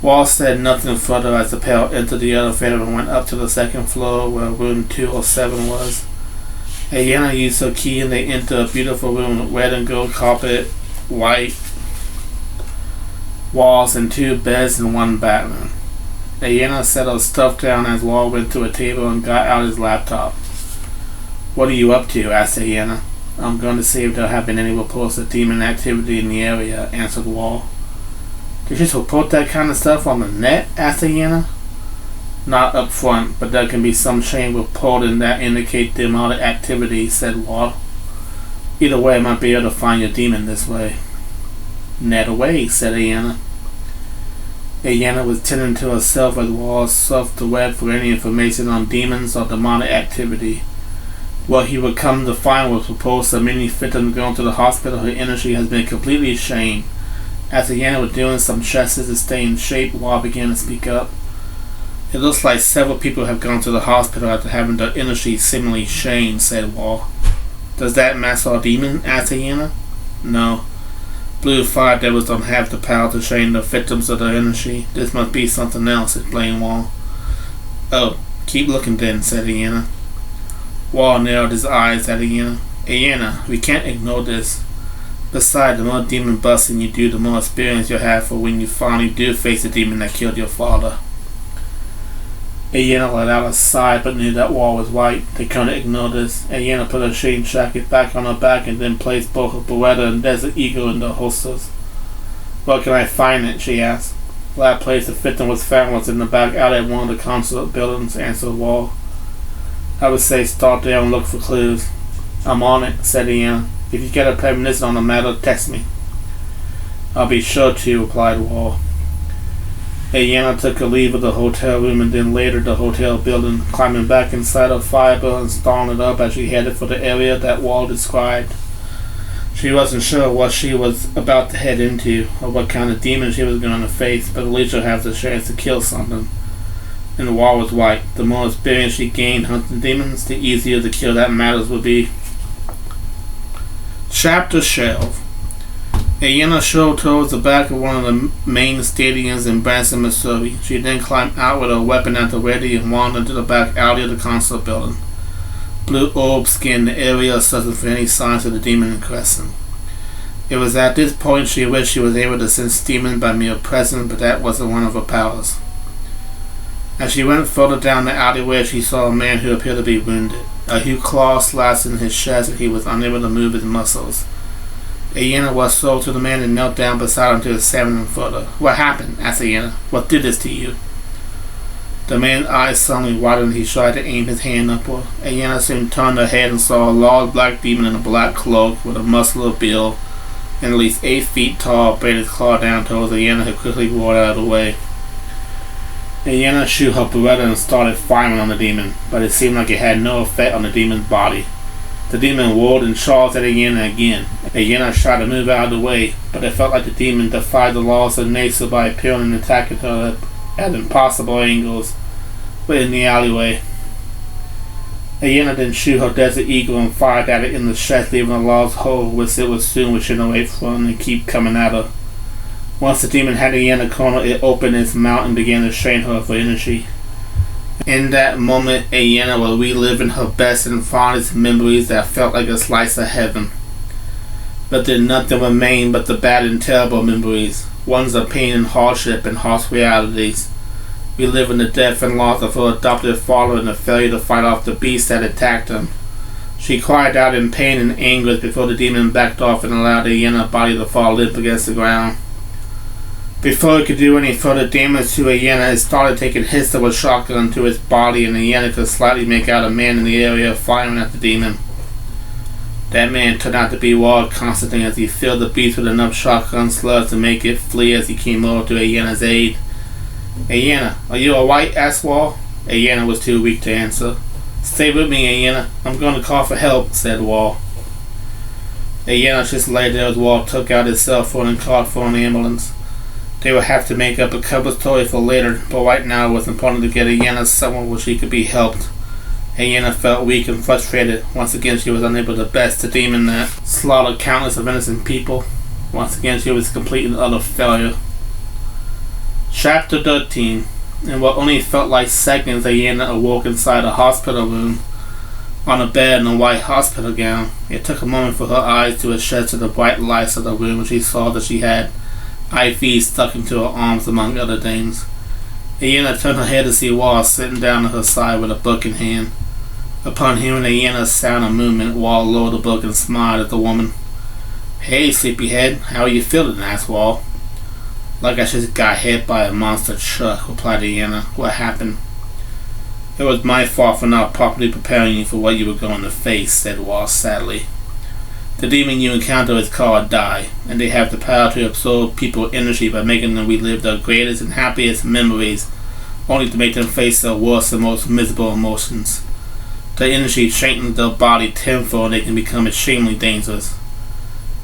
Walt said nothing further as the pair entered the elevator and went up to the second floor where room 207 was. Ayanna used her key and they entered a beautiful room with red and gold carpet, white walls, and 2 beds and 1 bathroom. Ayanna set her stuff down as Walt went to a table and got out his laptop. "What are you up to?" asked Ayanna. "I'm going to see if there have been any reports of demon activity in the area," answered Walt. "Did you just report that kind of stuff on the net?" asked Ayanna. "Not up front, but there can be some chain reporting that indicate demonic activity," said Walt. "Either way, I might be able to find your demon this way." "Net away," said Ayanna. Ayanna was tending to herself as Walt surfed the web for any information on demons or demonic activity. What he would come to find was reports of many victims going to the hospital whose energy has been completely shamed. As Ayanna was doing some stretches to stay in shape, Walt began to speak up. "It looks like several people have gone to the hospital after having their energy seemingly shamed," said Walt. "Does that match our demon?" asked Ayanna. "No. Blue fire devils don't have the power to shame the victims of their energy. This must be something else," explained Walt. "Oh, keep looking then," said Ayanna. Walt narrowed his eyes at Ayanna. "Ayanna, we can't ignore this. Besides, the more demon busting you do, the more experience you'll have for when you finally do face the demon that killed your father." Ayanna let out a sigh but knew that Walt was right. They couldn't ignore this. Ayanna put her shade jacket back on her back and then placed both her Beretta and Desert Eagle in their holsters. "Where can I find it?" she asked. "The last place the victim was found was in the back alley of one of the consulate buildings," answered Walt. "I would say start there and look for clues." "I'm on it," said Ayanna. "If you get a premonition on the matter, text me." "I'll be sure to," replied Walt. Ayanna took a leave of the hotel room and then later the hotel building, climbing back inside her fireboat and starting it up as she headed for the area that Walt described. She wasn't sure what she was about to head into or what kind of demon she was going to face, but at least she'll have the chance to kill something. And Walt was right. The more experience she gained hunting demons, the easier to kill that matters would be. Chapter 12. Ayanna strolled towards the back of one of the main stadiums in Branson, Missouri. She then climbed out with her weapon at the ready and wandered into the back alley of the consulate building. Blue orbs scanned the area, searching for any signs of the demon in question. It was at this point she wished she was able to sense demons by mere presence, but that wasn't one of her powers. As she went further down the alleyway, she saw a man who appeared to be wounded. A huge claw slashed in his chest and he was unable to move his muscles. Ayanna was over to the man and knelt down beside him to examine him further. "What happened?" asked Ayanna. "What did this to you?" The man's eyes suddenly widened and he tried to aim his hand upward. Ayanna soon turned her head and saw a large black demon in a black cloak with a muscular build and at least 8 feet tall, bringing his claw down towards Ayanna, who quickly rolled out of the way. Ayanna shoot her Beretta and started firing on the demon, but it seemed like it had no effect on the demon's body. The demon roared and charged at Ayanna again. Ayanna tried to move out of the way, but it felt like the demon defied the laws of nature by appearing and attacking her at impossible angles within the alleyway. Ayanna then shoot her Desert Eagle and fired at it in the chest, leaving a large hole which it was soon regenerate from and keep coming at her. Once the demon had Ayanna cornered, it opened its mouth and began to strain her for energy. In that moment, Ayanna was reliving her best and fondest memories that felt like a slice of heaven. but then nothing remained but the bad and terrible memories, ones of pain and hardship and harsh realities. Reliving the death and loss of her adopted father and the failure to fight off the beast that attacked him. She cried out in pain and anguish before the demon backed off and allowed the Ayanna body to fall limp against the ground. Before it could do any further damage to Ayanna, it started taking hits of a shotgun to its body, and Ayanna could slightly make out a man in the area firing at the demon. That man turned out to be Ward Constantine, as he filled the beast with enough shotgun slugs to make it flee as he came over to Ayanna's aid. "Ayanna, are you alright?" asked Wall. Ayanna was too weak to answer. "Stay with me, Ayanna. I'm going to call for help," said Wall. Ayanna just lay there as Wall took out his cell phone and called for an ambulance. They would have to make up a cover story for later, but right now it was important to get Ayanna somewhere where she could be helped. Ayanna felt weak and frustrated. Once again she was unable to best the demon that slaughtered countless of innocent people. Once again she was a complete and utter failure. Chapter 13. In what only felt like seconds, Ayanna awoke inside a hospital room, on a bed in a white hospital gown. It took a moment for her eyes to adjust to the bright lights of the room when she saw that she had IVs stuck into her arms, among other things. Ayanna turned her head to see Wall sitting down at her side with a book in hand. Upon hearing Ayanna's sound and movement, Wall lowered the book and smiled at the woman. "Hey, sleepyhead, how are you feeling?" asked Wall. "Like I just got hit by a monster truck," replied Ayanna. "What happened?" "It was my fault for not properly preparing you for what you were going to face," said Wall sadly. "The demon you encounter is called Die, and they have the power to absorb people's energy by making them relive their greatest and happiest memories, only to make them face their worst and most miserable emotions. The energy strengthens their body tenfold and they can become extremely dangerous."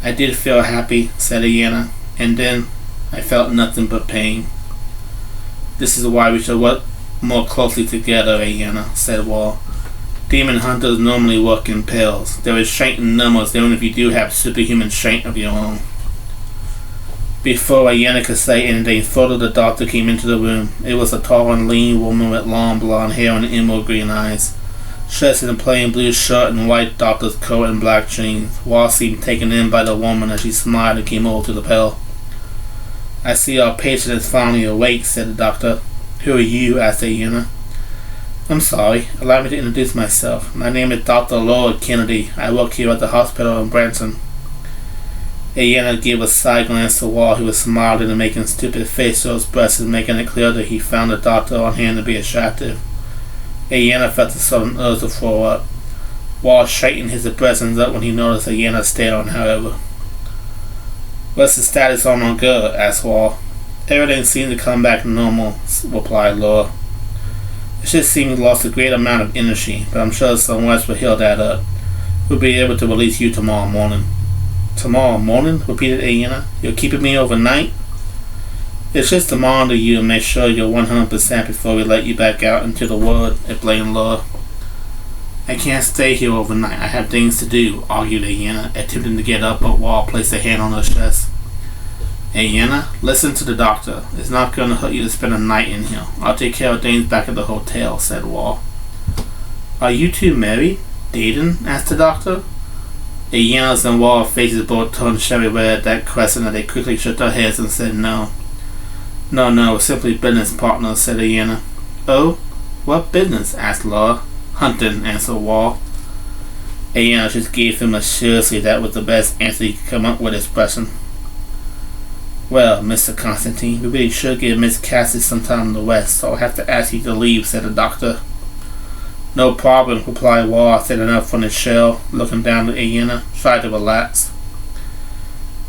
"I did feel happy," said Ayanna, "and then I felt nothing but pain." "This is why we should work more closely together, Ayanna," said Wall. "Demon hunters normally work in pairs. There is strength in numbers even if you do have superhuman strength of your own." Before Ayanna could say anything further, the doctor came into the room. It was a tall and lean woman with long blonde hair and emerald green eyes. Dressed in a plain blue shirt and white doctor's coat and black jeans. Wall seemed taken in by the woman as she smiled and came over to the bell. "I see our patient is finally awake," said the doctor. "Who are you?" asked Ayanna. "I'm sorry. Allow me to introduce myself. My name is Dr. Lord Kennedy. I work here at the hospital in Branson." Ayanna gave a side glance to Wall, who was smiling and making stupid facial expressions, making it clear that he found the doctor on hand to be attractive. Ayanna felt a sudden urge to throw up. Wall straightened his expressions up when he noticed Ayanna staring, however. "What's the status on our girl?" asked Wall. "Everything seemed to come back normal," replied Laura. "It just seems we lost a great amount of energy, but I'm sure some rest will heal that up. We'll be able to release you tomorrow morning." "Tomorrow morning?" repeated Ayanna. "You're keeping me overnight?" "It's just to monitor you and make sure you're 100% before we let you back out into the world," explained Laura. "I can't stay here overnight. I have things to do," argued Ayanna, attempting to get up, but Wall placed a hand on her chest. "Ayanna, listen to the doctor. It's not going to hurt you to spend a night in here. I'll take care of things back at the hotel," said Wall. "Are you two married? Dating?" asked the doctor. Ayanna's and Wall's faces both turned cherry red at that question, and they quickly shook their heads and said no. No, we're simply business partners," said Ayanna. "Oh? What business?" asked Laura. "Hunting," answered Wall. Ayanna just gave him a seriously that was the best answer he could come up with expression. "Well, Mr. Constantine, we really should give Miss Cassie some time to rest, so I'll have to ask you to leave," said the doctor. "No problem," replied Wall, sitting up from his shell, looking down at Ayanna. "Try to relax."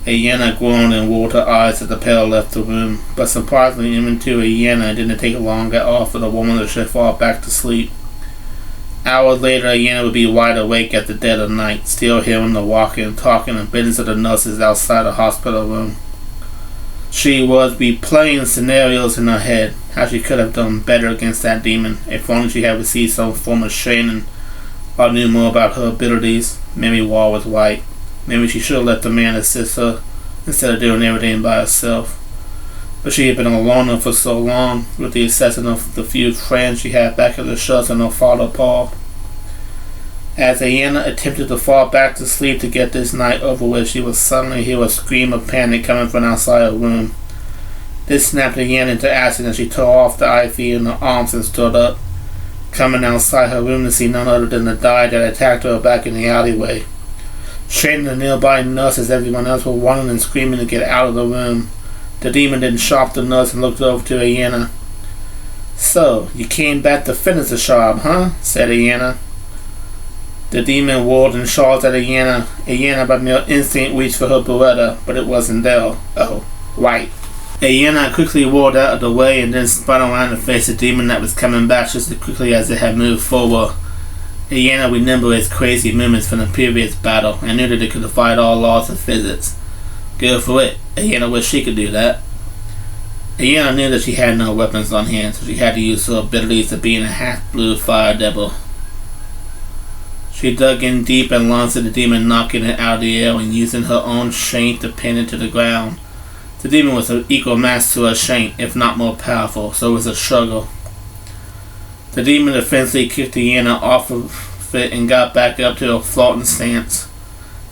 Ayanna groaned and rolled her eyes as the pair left the room, but surprisingly, even to Ayanna, it didn't take long at all for the woman to shift fall back to sleep. Hours later, Ayanna would be wide awake at the dead of night, still hearing the walking, talking, and business of the nurses outside the hospital room. She was replaying scenarios in her head, how she could have done better against that demon, if only she had received some form of training or knew more about her abilities. Maybe Wall was right. Maybe she should have let the man assist her instead of doing everything by herself. But she had been a loner for so long, with the exception of the few friends she had back at the shelter and her father Paul. As Ayanna attempted to fall back to sleep to get this night over with, she would suddenly hear a scream of panic coming from outside her room. This snapped Ayanna into action, and she tore off the IV in her arms and stood up, coming outside her room to see none other than the guy that attacked her back in the alleyway. Straight the nearby nurse as everyone else were running and screaming to get out of the room. The demon then shot the nurse and looked over to Ayanna. "So, you came back to finish the job, huh?" said Ayanna. The demon roared and charged at Ayanna. Ayanna by mere instinct reached for her Beretta, but it wasn't there. Oh, right. Ayanna quickly roared out of the way and then spun around to face the demon that was coming back just as quickly as it had moved forward. Ayanna remembered its crazy movements from the previous battle and knew that it could defy all laws of physics. Go for it. Ayanna wished she could do that. Ayanna knew that she had no weapons on hand, so she had to use her abilities of being a half-blue fire devil. She dug in deep and lunged at the demon, knocking it out of the air and using her own strength to pin it to the ground. The demon was of equal mass to her strength, if not more powerful, so it was a struggle. The demon eventually kicked Ayanna off of it and got back up to a floating stance.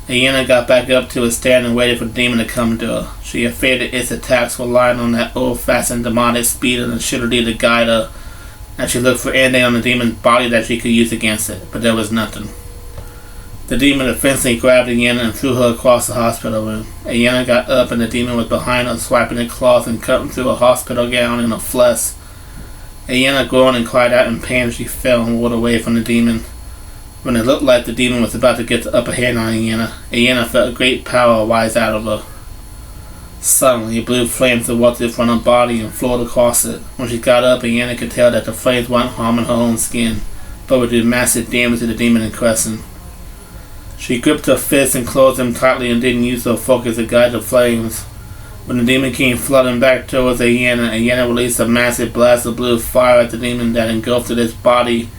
Ayanna got back up to a stand and waited for the demon to come to her. She feared that its attacks were relying on that old-fashioned demonic speed and agility to guide her, and she looked for anything on the demon's body that she could use against it, but there was nothing. The demon eventually grabbed Ayanna and threw her across the hospital room. Ayanna got up and the demon was behind her, swiping its claws and cutting through her hospital gown and her flesh. Ayanna groaned and cried out in pain as she fell and rolled away from the demon. When it looked like the demon was about to get the upper hand on Ayanna, Ayanna felt a great power rise out of her. Suddenly, blue flames erupted from her body and flowed across it. When she got up, Ayanna could tell that the flames weren't harming her own skin, but would do massive damage to the demon in question. She gripped her fists and closed them tightly and didn't use her focus to guide the flames. When the demon came flooding back towards Ayanna, Ayanna released a massive blast of blue fire at the demon that engulfed its body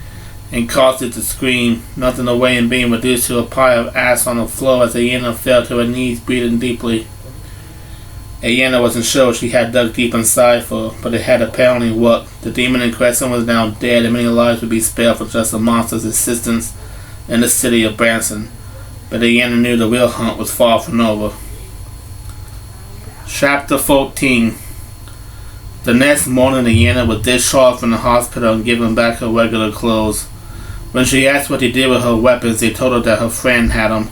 and caused it to scream, melting away and being reduced to a pile of ash on the floor as Ayanna fell to her knees, breathing deeply. Ayanna wasn't sure what she had dug deep inside for, but it had apparently worked. The demon in question was now dead and many lives would be spared for just the monster's existence in the city of Branson. But Ayanna knew the real hunt was far from over. Chapter 14. The next morning, Ayanna was discharged from the hospital and given back her regular clothes. When she asked what they did with her weapons, they told her that her friend had them.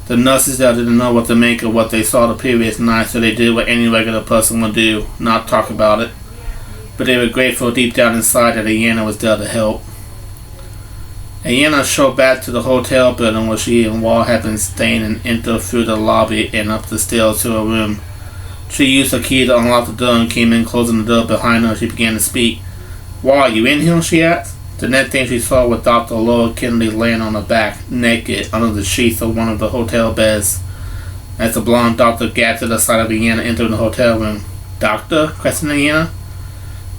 The nurses there didn't know what to make of what they saw the previous night, so they did what any regular person would do, not talk about it. But they were grateful deep down inside that Ayanna was there to help. Ayanna strode back to the hotel building where she and Wall had been staying and entered through the lobby and up the stairs to her room. She used her key to unlock the door and came in, closing the door behind her as she began to speak. "Wall, you in here?" she asked. The next thing she saw was Dr. Laura Kennedy laying on her back, naked, under the sheets of one of the hotel beds. As the blonde doctor gasped at the sight of Ayanna entering the hotel room. "Doctor?" questioned Ayanna.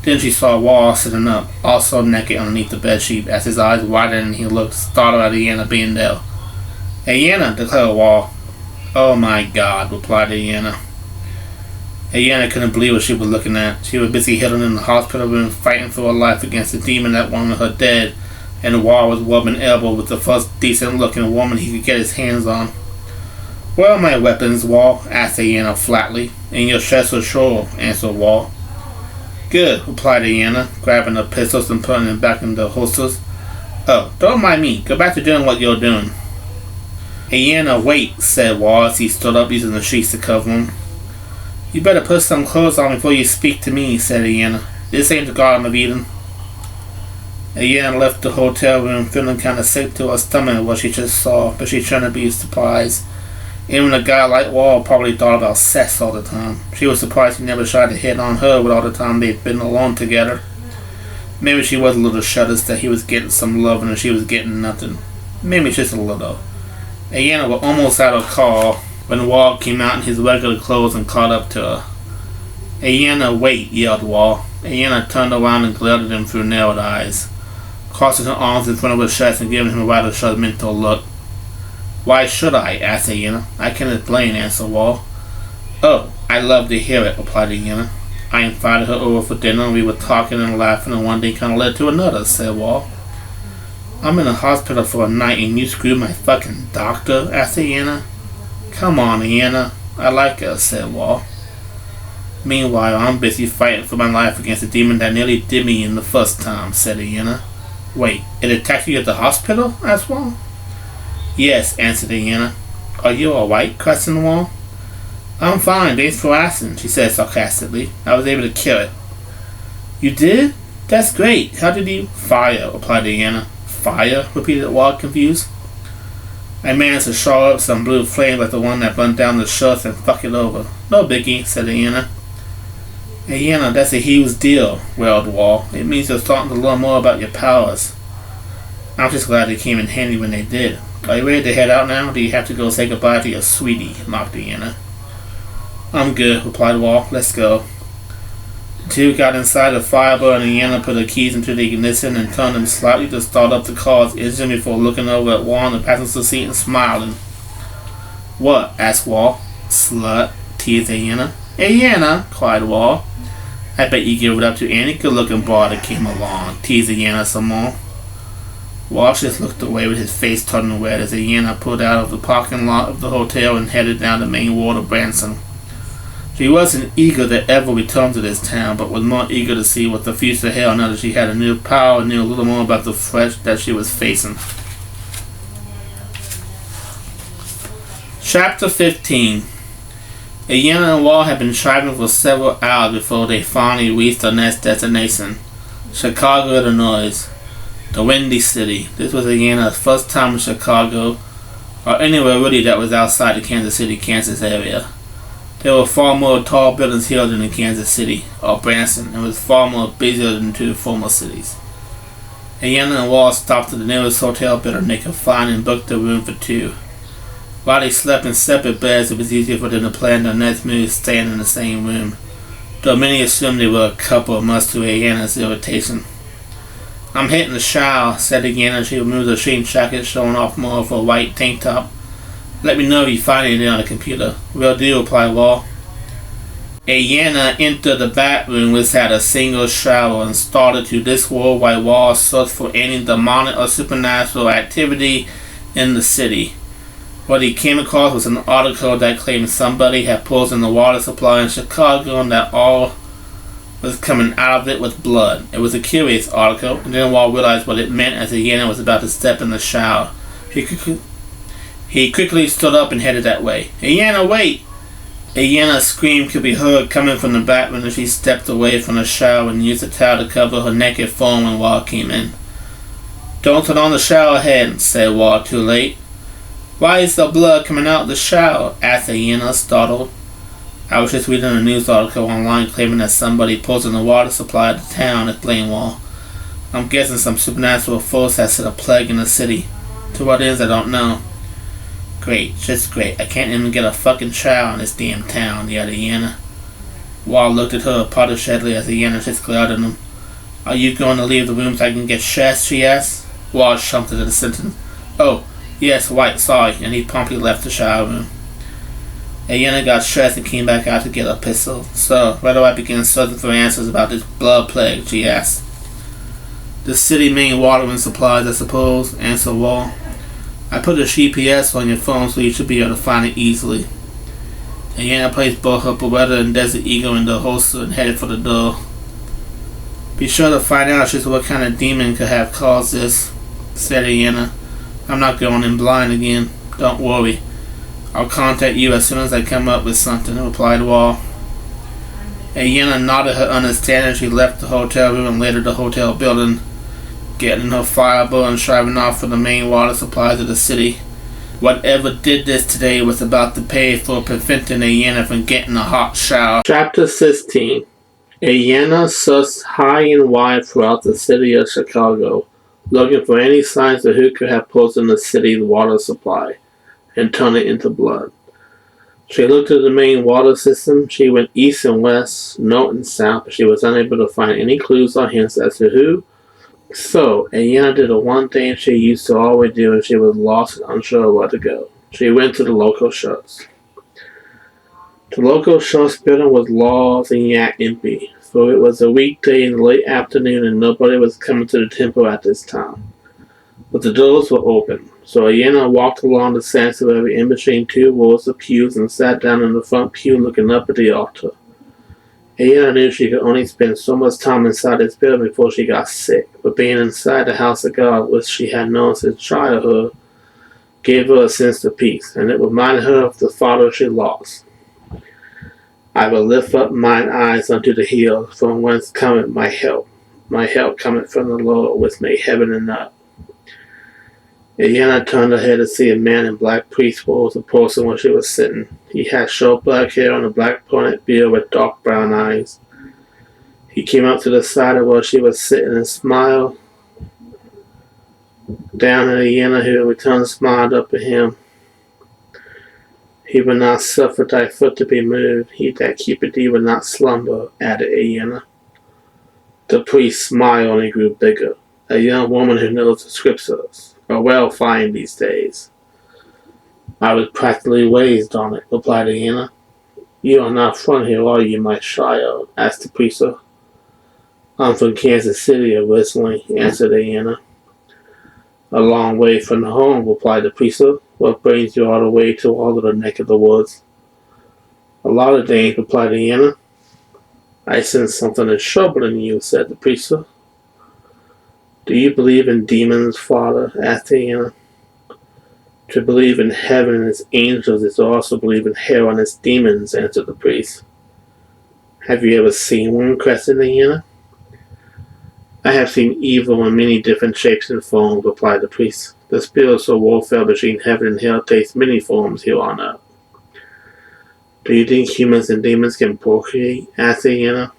Then she saw Wall sitting up, also naked underneath the bedsheet. As his eyes widened and he looked startled at Ayanna being there. "Ayanna," declared Wall. "Oh my God," replied Ayanna. Ayanna couldn't believe what she was looking at. She was busy hidden in the hospital room fighting for her life against the demon that wanted her dead, and Wall was rubbing elbow with the first decent-looking woman he could get his hands on. "Where are my weapons, Wall?" asked Ayanna flatly. "In your chest or sure," answered Wall. "Good," replied Ayanna, grabbing the pistols and putting them back in the holsters. "Oh, don't mind me. Go back to doing what you're doing." "Ayanna, wait," said Wall as he stood up using the sheets to cover him. "You better put some clothes on before you speak to me," said Ayanna. "This ain't the Garden of Eden." Ayanna left the hotel room feeling kind of sick to her stomach what she just saw, but she tried to be surprised. Even a guy like Wall probably thought about sex all the time. She was surprised he never tried to hit on her with all the time they'd been alone together. Maybe she was a little shudderous that he was getting some love and she was getting nothing. Maybe just a little. Ayanna was almost out of call when Wall came out in his regular clothes and caught up to her. "Ayanna, wait," yelled Wall. Ayanna turned around and glared at him through narrowed eyes, crossing her arms in front of her chest and giving him a rather judgmental look. "Why should I?" asked Ayanna. "I can explain," answered Wall. "Oh, I'd love to hear it," replied Ayanna. "I invited her over for dinner and we were talking and laughing and one thing kind of led to another," said Wall. I'm in a hospital for a night and you screw my fucking doctor? Asked Ayanna. Come on, Ayanna. I like her, said Wall. Meanwhile, I'm busy fighting for my life against the demon that nearly did me in the first time, said Ayanna. Wait, it attacked you at the hospital? Asked Wall. Yes, answered Ayanna. Are you alright? questioned Wall. I'm fine, thanks for asking, she said sarcastically. I was able to kill it. You did? That's great. How did you? Fire, replied Ayanna. Fire? Repeated Wall, confused. I managed to show up some blue flame like the one that burned down the shirts and fuck it over. No biggie, said Ayanna. Ayanna, that's a huge deal, wailed Wall. It means you're starting to learn more about your powers. I'm just glad they came in handy when they did. Are you ready to head out now, or do you have to go say goodbye to your sweetie? Mocked Ayanna. I'm good, replied Wall. Let's go. The two got inside the Firebird and Ayanna put the keys into the ignition and turned them slightly to start up the car's engine before looking over at Wall in the passenger seat and smiling. What? asked Wall. Slut, teased Ayanna. Ayanna, cried Wall. I bet you give it up to any good-looking boy that came along, teased Ayanna some more. Wall just looked away with his face turning red as Ayanna pulled out of the parking lot of the hotel and headed down the main ward of Branson. She wasn't eager to ever return to this town, but was more eager to see what the future held now that she had a new power and knew a little more about the threat that she was facing. Chapter 15. Ayanna and Wall had been driving for several hours before they finally reached their next destination, Chicago, Illinois, the Windy City. This was Ayanna's first time in Chicago, or anywhere really that was outside the Kansas City, Kansas area. There were far more tall buildings here than in Kansas City or Branson, and was far more busier than two former cities. Ayanna and Wall stopped at the nearest hotel building they could find and booked a room for two. While they slept in separate beds, it was easier for them to plan their next move staying in the same room, though many assumed they were a couple, much to Ayanna's irritation. I'm hitting the shower, said Ayanna as she removed her jean jacket, showing off more of her white tank top. Let me know if you find anything on the computer. Will do, replied Wall. Ayanna entered the bathroom, which had a single shower, and started to disrobe while Wall searched for any demonic or supernatural activity in the city. What he came across was an article that claimed somebody had poisoned the water supply in Chicago and that all was coming out of it with blood. It was a curious article, and then Wall realized what it meant as Ayanna was about to step in the shower. He quickly stood up and headed that way. Ayanna, wait! Ayanna's scream could be heard coming from the bathroom as she stepped away from the shower and used a towel to cover her naked form when Wall came in. Don't turn on the shower head, said Wall too late. Why is there blood coming out of the shower? Asked Ayanna, startled. I was just reading a news article online claiming that somebody poisoned the water supply of the town, explained Wall. I'm guessing some supernatural force has set a plague in the city. To what ends, I don't know. Great, just great. I can't even get a fucking shower in this damn town, yelled Ayanna. Wall looked at her apologetically as Ayanna just glared at him. Are you going to leave the room so I can get dressed, she asked. Wall jumped into the sentence. Oh, yes, right, sorry, and he promptly left the shower room. Ayanna got dressed and came back out to get her pistol. So, where do I begin searching for answers about this blood plague, she asked. The city main watering supplies, I suppose, answered Wall. I put a GPS on your phone so you should be able to find it easily. Ayanna placed both her Beretta and Desert Eagle in the holster and headed for the door. Be sure to find out just what kind of demon could have caused this, said Ayanna. I'm not going in blind again. Don't worry. I'll contact you as soon as I come up with something, replied Wall. Ayanna nodded her understanding as she left the hotel room and later the hotel building, getting in her Firebird and driving off for the main water supplies of the city. Whatever did this today was about to pay for preventing Ayanna from getting a hot shower. Chapter 16. Ayanna searched high and wide throughout the city of Chicago, looking for any signs of who could have poisoned the city's water supply and turned it into blood. She looked at the main water system. She went east and west, north and south, but she was unable to find any clues or hints as to who. So, Ayanna did the one thing she used to always do when she was lost and unsure of where to go. She went to the local shops. The local shops building was large and yet empty, for it was a weekday in the late afternoon and nobody was coming to the temple at this time. but the doors were open. So Ayanna walked along the sanctuary in between two rows of pews and sat down in the front pew looking up at the altar. Ayanna knew she could only spend so much time inside this building before she got sick, but being inside the house of God, which she had known since childhood, gave her a sense of peace, and it reminded her of the father she lost. I will lift up mine eyes unto the hills, from whence cometh my help. My help cometh from the Lord, which made heaven and earth. Ayanna turned her head to see a man in black priest robes approaching where she was sitting. He had short black hair and a black pointed beard with dark brown eyes. He came up to the side of where she was sitting and smiled down at Ayanna, who in return smiled up at him. He will not suffer thy foot to be moved. He that keepeth thee will not slumber, added Ayanna. The priest smiled and he grew bigger. A young woman who knows the scriptures are well fine these days. I was practically raised on it, replied Ayanna. You are not from here, are you, my child? Asked the priest. I'm from Kansas City originally, answered Ayanna. A long way from home, replied the priest. What brings you all the way to all of the neck of the woods? A lot of things, replied Ayanna. I sense something is troubling you, said the priest. Do you believe in demons, Father? Asked Ayanna. To believe in heaven and its angels is to also believe in hell and its demons, answered the priest. Have you ever seen one? Questioned Ayanna. I have seen evil in many different shapes and forms, replied the priest. The spiritual warfare between heaven and hell takes many forms here on earth. Do you think humans and demons can procreate? Asked Ayanna.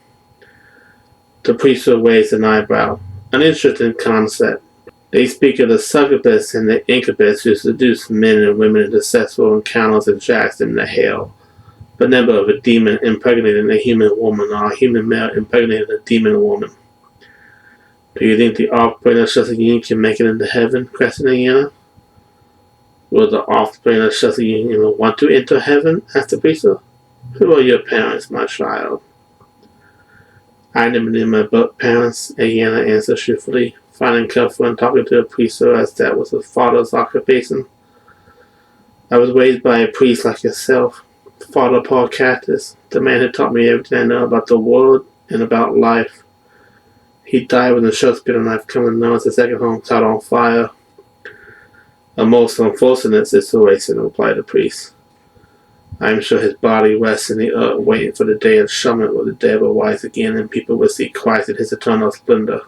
The priest raised an eyebrow. An interesting concept. They speak of the succubus and the incubus who seduce men and women into sexual encounters and drags them to hell, but never of a demon impregnating a human woman or a human male impregnating a demon woman. Do you think the offspring of such a union can make it into heaven? Questioned Ayanna. Will the offspring of such a union want to enter heaven? Asked the priest. Who are your parents, my child? I never knew my birth parents, Ayanna answered truthfully, finding comfort in talking to a priest as that was his father's occupation. I was raised by a priest like yourself, Father Paul Kaktas, the man who taught me everything I know about the world and about life. He died when the church building I've come to know as the second home caught on fire. A most unfortunate situation, replied the priest. I am sure his body rests in the earth waiting for the day of judgment where the dead will rise again and people will see Christ in his eternal splendor.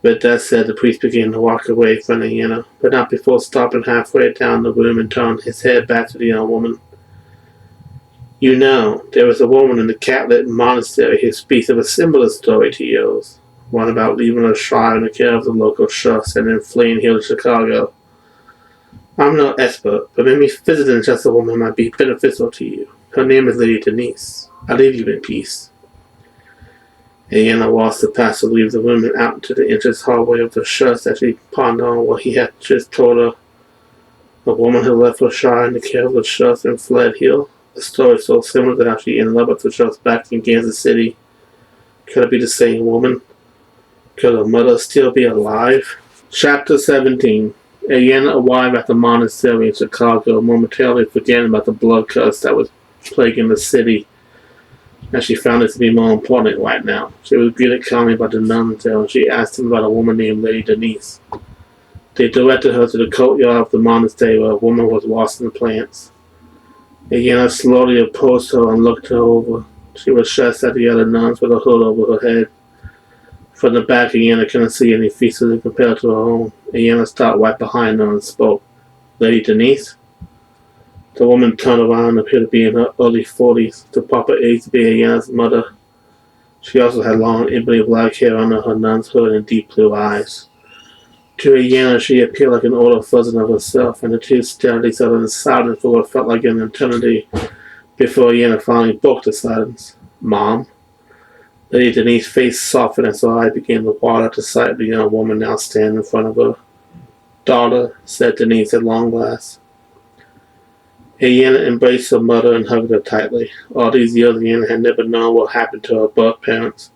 With that said, the priest began to walk away from Ayanna, but not before stopping halfway down the room and turning his head back to the young woman. You know, there was a woman in the Catholic monastery who speaks of a similar story to yours, one about leaving her child in the care of the local trust and then fleeing here to Chicago. I'm no expert, but maybe visiting just a woman might be beneficial to you. Her name is Lady Denise. I leave you in peace. Ayanna watched the pastor leave the room and out into the entrance hallway of the church as she pondered on what he had just told her. A woman who left her child in the care of the church and fled here. A story so similar to how she ended up at the church back in Kansas City. Could it be the same woman? Could her mother still be alive? Chapter 17. Ayanna arrived at the monastery in Chicago, momentarily forgetting about the blood curse that was plaguing the city, and she found it to be more important right now. She was greeted calmly by the nuns there, and she asked him about a woman named Lady Denise. They directed her to the courtyard of the monastery where a woman was washing plants. Ayanna slowly approached her and looked her over. She was dressed at the other nuns with a hood over her head. From the back, Ayanna couldn't see any features compared to her own. Ayanna stopped right behind her and spoke. Lady Denise? The woman turned around and appeared to be in her early 40s, the proper age to be Ayanna's mother. She also had long, ebony black hair under her nun's hood and deep blue eyes. To Ayanna, she appeared like an older version of herself, and the two stared at each other in silence for what felt like an eternity before Ayanna finally broke the silence. Mom? Lady Denise's face softened as her eyes began to water at the sight of the young woman now standing in front of her. Daughter, said Denise at long last. Ayanna embraced her mother and hugged her tightly. All these years, Ayanna had never known what happened to her birth parents.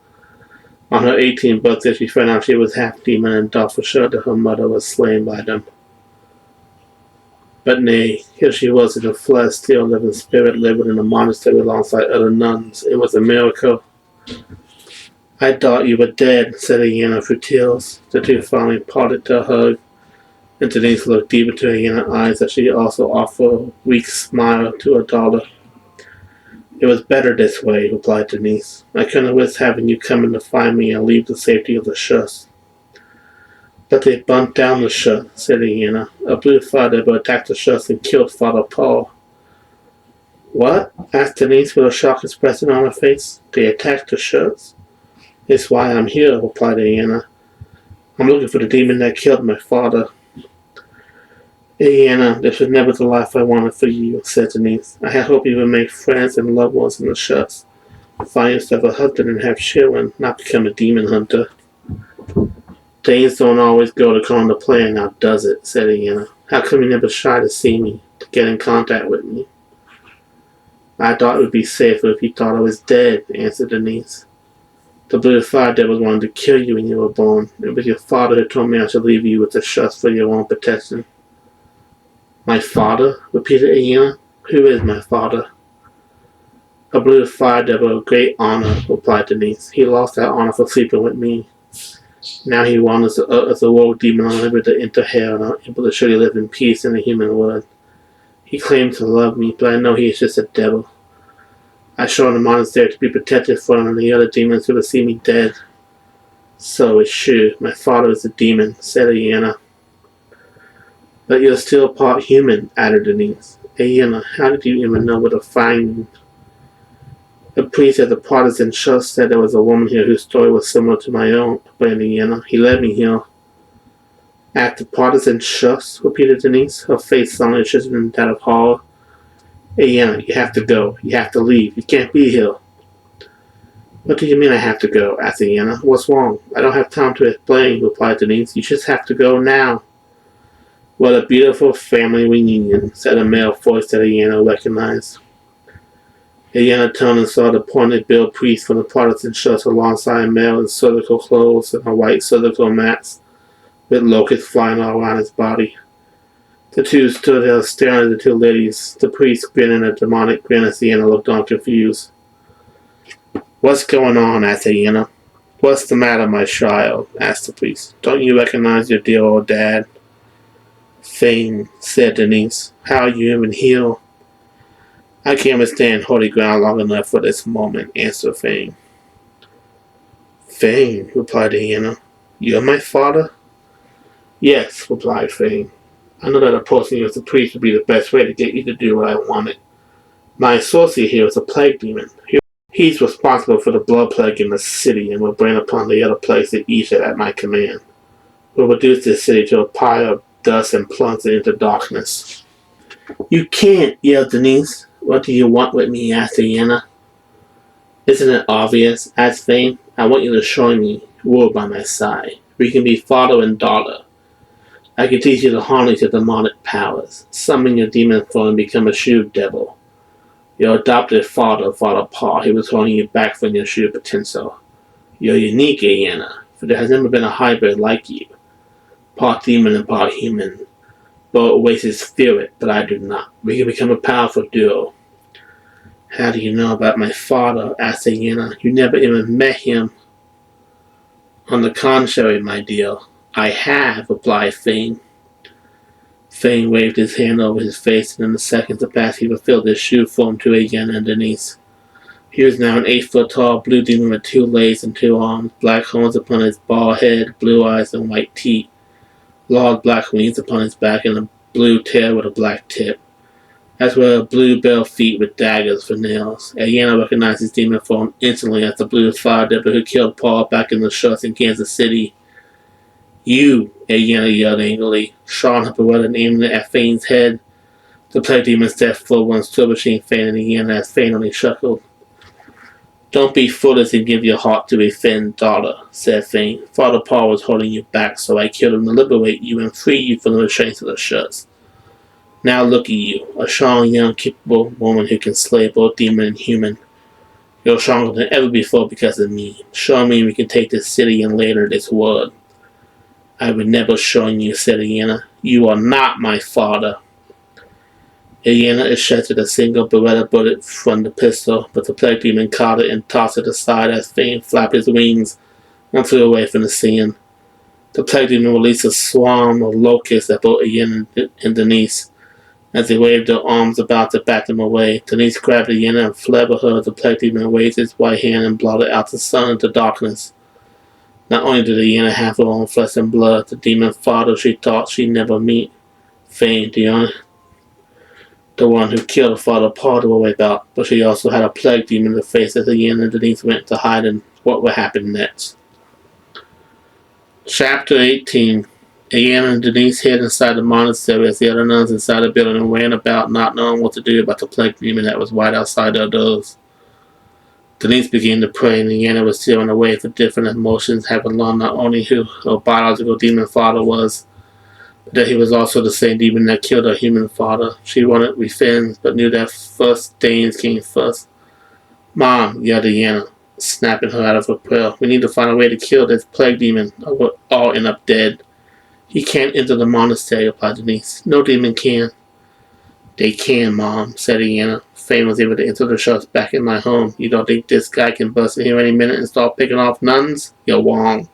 On her 18th birthday, she found out she was half demon and thought for sure that her mother was slain by them. But nay, here she was in the flesh, still living spirit, living in a monastery alongside other nuns. It was a miracle. I thought you were dead, said Ayanna through tears. The two finally parted to a hug, and Denise looked deep into Ayanna's eyes as she also offered a weak smile to her daughter. It was better this way, replied Denise. I couldn't risk having you come in to find me and leave the safety of the shuts. But they burnt down the shut, said Ayanna. A blue fire attacked the shuts and killed Father Paul. What? Asked Denise with a shock expression on her face. They attacked the shuts? It's why I'm here, replied Ayanna. I'm looking for the demon that killed my father. Ayanna, this was never the life I wanted for you, said Denise. I had hoped you would make friends and loved ones in the shuts. Find yourself a husband and have children, not become a demon hunter. Things don't always go according to plan, now does it, said Ayanna. How come you never try to see me, to get in contact with me? I thought it would be safer if you thought I was dead, answered Denise. The blue fire devils wanted to kill you when you were born. It was your father who told me I should leave you with the shuts for your own protection. My father? Repeated Ayanna. Who is my father? A blue fire devil of great honor, replied Denise. He lost that honor for sleeping with me. Now he wanders as a world demon unable to enter hell and unable to surely live in peace in the human world. He claims to love me, but I know he is just a devil. I show him the monastery to be protected from him and the other demons who will see me dead. So it's true, my father is a demon, said Ayanna. But you're still part human, added Denise. Ayanna, how did you even know where to find me? The priest at the partisan trust said there was a woman here whose story was similar to my own, explained Ayanna. He led me here. At the partisan trust, repeated Denise, her face suddenly shifted that of horror. Ayanna, you have to go. You have to leave. You can't be here. What do you mean I have to go? Asked Ayanna. What's wrong? I don't have time to explain, replied Denise. You just have to go now. What a beautiful family reunion, said a male voice that Ayanna recognized. Ayanna turned and saw the pointed-billed priest from the partisan church alongside a male in surgical clothes and a white surgical mask, with locusts flying all around his body. The two stood there staring at the two ladies, the priest grinning a demonic grin as Ayanna looked on confused. What's going on? Asked Ayanna. What's the matter, my child? Asked the priest. Don't you recognize your dear old dad? Fane, said Denise. How are you even here? I can't withstand holy ground long enough for this moment, answered Fane. Fane, replied Ayanna. You're my father? Yes, replied Fane. I know that approaching you as a priest would be the best way to get you to do what I wanted. My associate here is a plague demon. He's responsible for the blood plague in the city and will bring upon the other plagues that each at my command. We'll reduce this city to a pile of dust and plunge it into darkness. You can't, yelled Denise. What do you want with me? Asked Ayanna. Isn't it obvious? Asked Fane. I want you to show me rule by my side. We can be father and daughter. I can teach you to harness your demonic powers, summon your demon form and become a true devil. Your adopted father, Father Paul, he was holding you back from your true potential. You're unique, Ayanna, for there has never been a hybrid like you. Part demon and part human. Bo wastes his spirit, but I do not. We can become a powerful duo. How do you know about my father? Asked Ayanna. You never even met him. On the contrary, my dear, I have, replied Fane. Fane waved his hand over his face, and in the seconds that passed he fulfilled his true form to Ayanna and Denise. He was now an 8-foot-tall blue demon with 2 legs and 2 arms, black horns upon his bald head, blue eyes and white teeth, large black wings upon his back, and a blue tail with a black tip, as well as blue bell feet with daggers for nails. Ayanna recognized his demon form instantly as the blue fire devil who killed Paul back in the shuts in Kansas City. You, Ayanna yelled angrily, shawing her brother and aiming it at Fane's head. The plague demon stepped forward and stood between Fane and Ayanna as Fane only chuckled. Don't be foolish and give your heart to a Finn daughter, said Fane. Father Paul was holding you back, so I killed him to liberate you and free you from the restraints of the shuts. Now look at you, a strong, young, capable woman who can slay both demon and human. You're stronger than ever before because of me. Show me we can take this city and later this world. I would never show you, said Ayanna. You are not my father. Ayanna ejected a single Beretta bullet from the pistol, but the plague demon caught it and tossed it aside as Fane flapped his wings and flew away from the scene. The plague demon released a swarm of locusts at both Ayanna and Denise. As they waved their arms about to bat them away, Denise grabbed Ayanna and fled with her. The plague demon waved his white hand and blotted out the sun into darkness. Not only did Ayanna have her own flesh and blood, the demon father she thought she'd never meet, Fane, the one who killed her father, part of her way out, but she also had a plague demon to face as Ayanna and Denise went to hide in what would happen next. Chapter 18. Ayanna and Denise hid inside the monastery as the other nuns inside the building ran about not knowing what to do about the plague demon that was right outside their doors. Denise began to pray, and Ayanna was still on the way for different emotions, having learned not only who her biological demon father was, but that he was also the same demon that killed her human father. She wanted revenge, but knew that first things came first. Mom, yelled Ayanna, snapping her out of her prayer. We need to find a way to kill this plague demon, or we'll all end up dead. He can't enter the monastery, replied Denise. No demon can. They can, Mom, said Ayanna. Fane was able to enter the shops back in my home. You don't think this guy can bust in here any minute and start picking off nuns? You're wrong.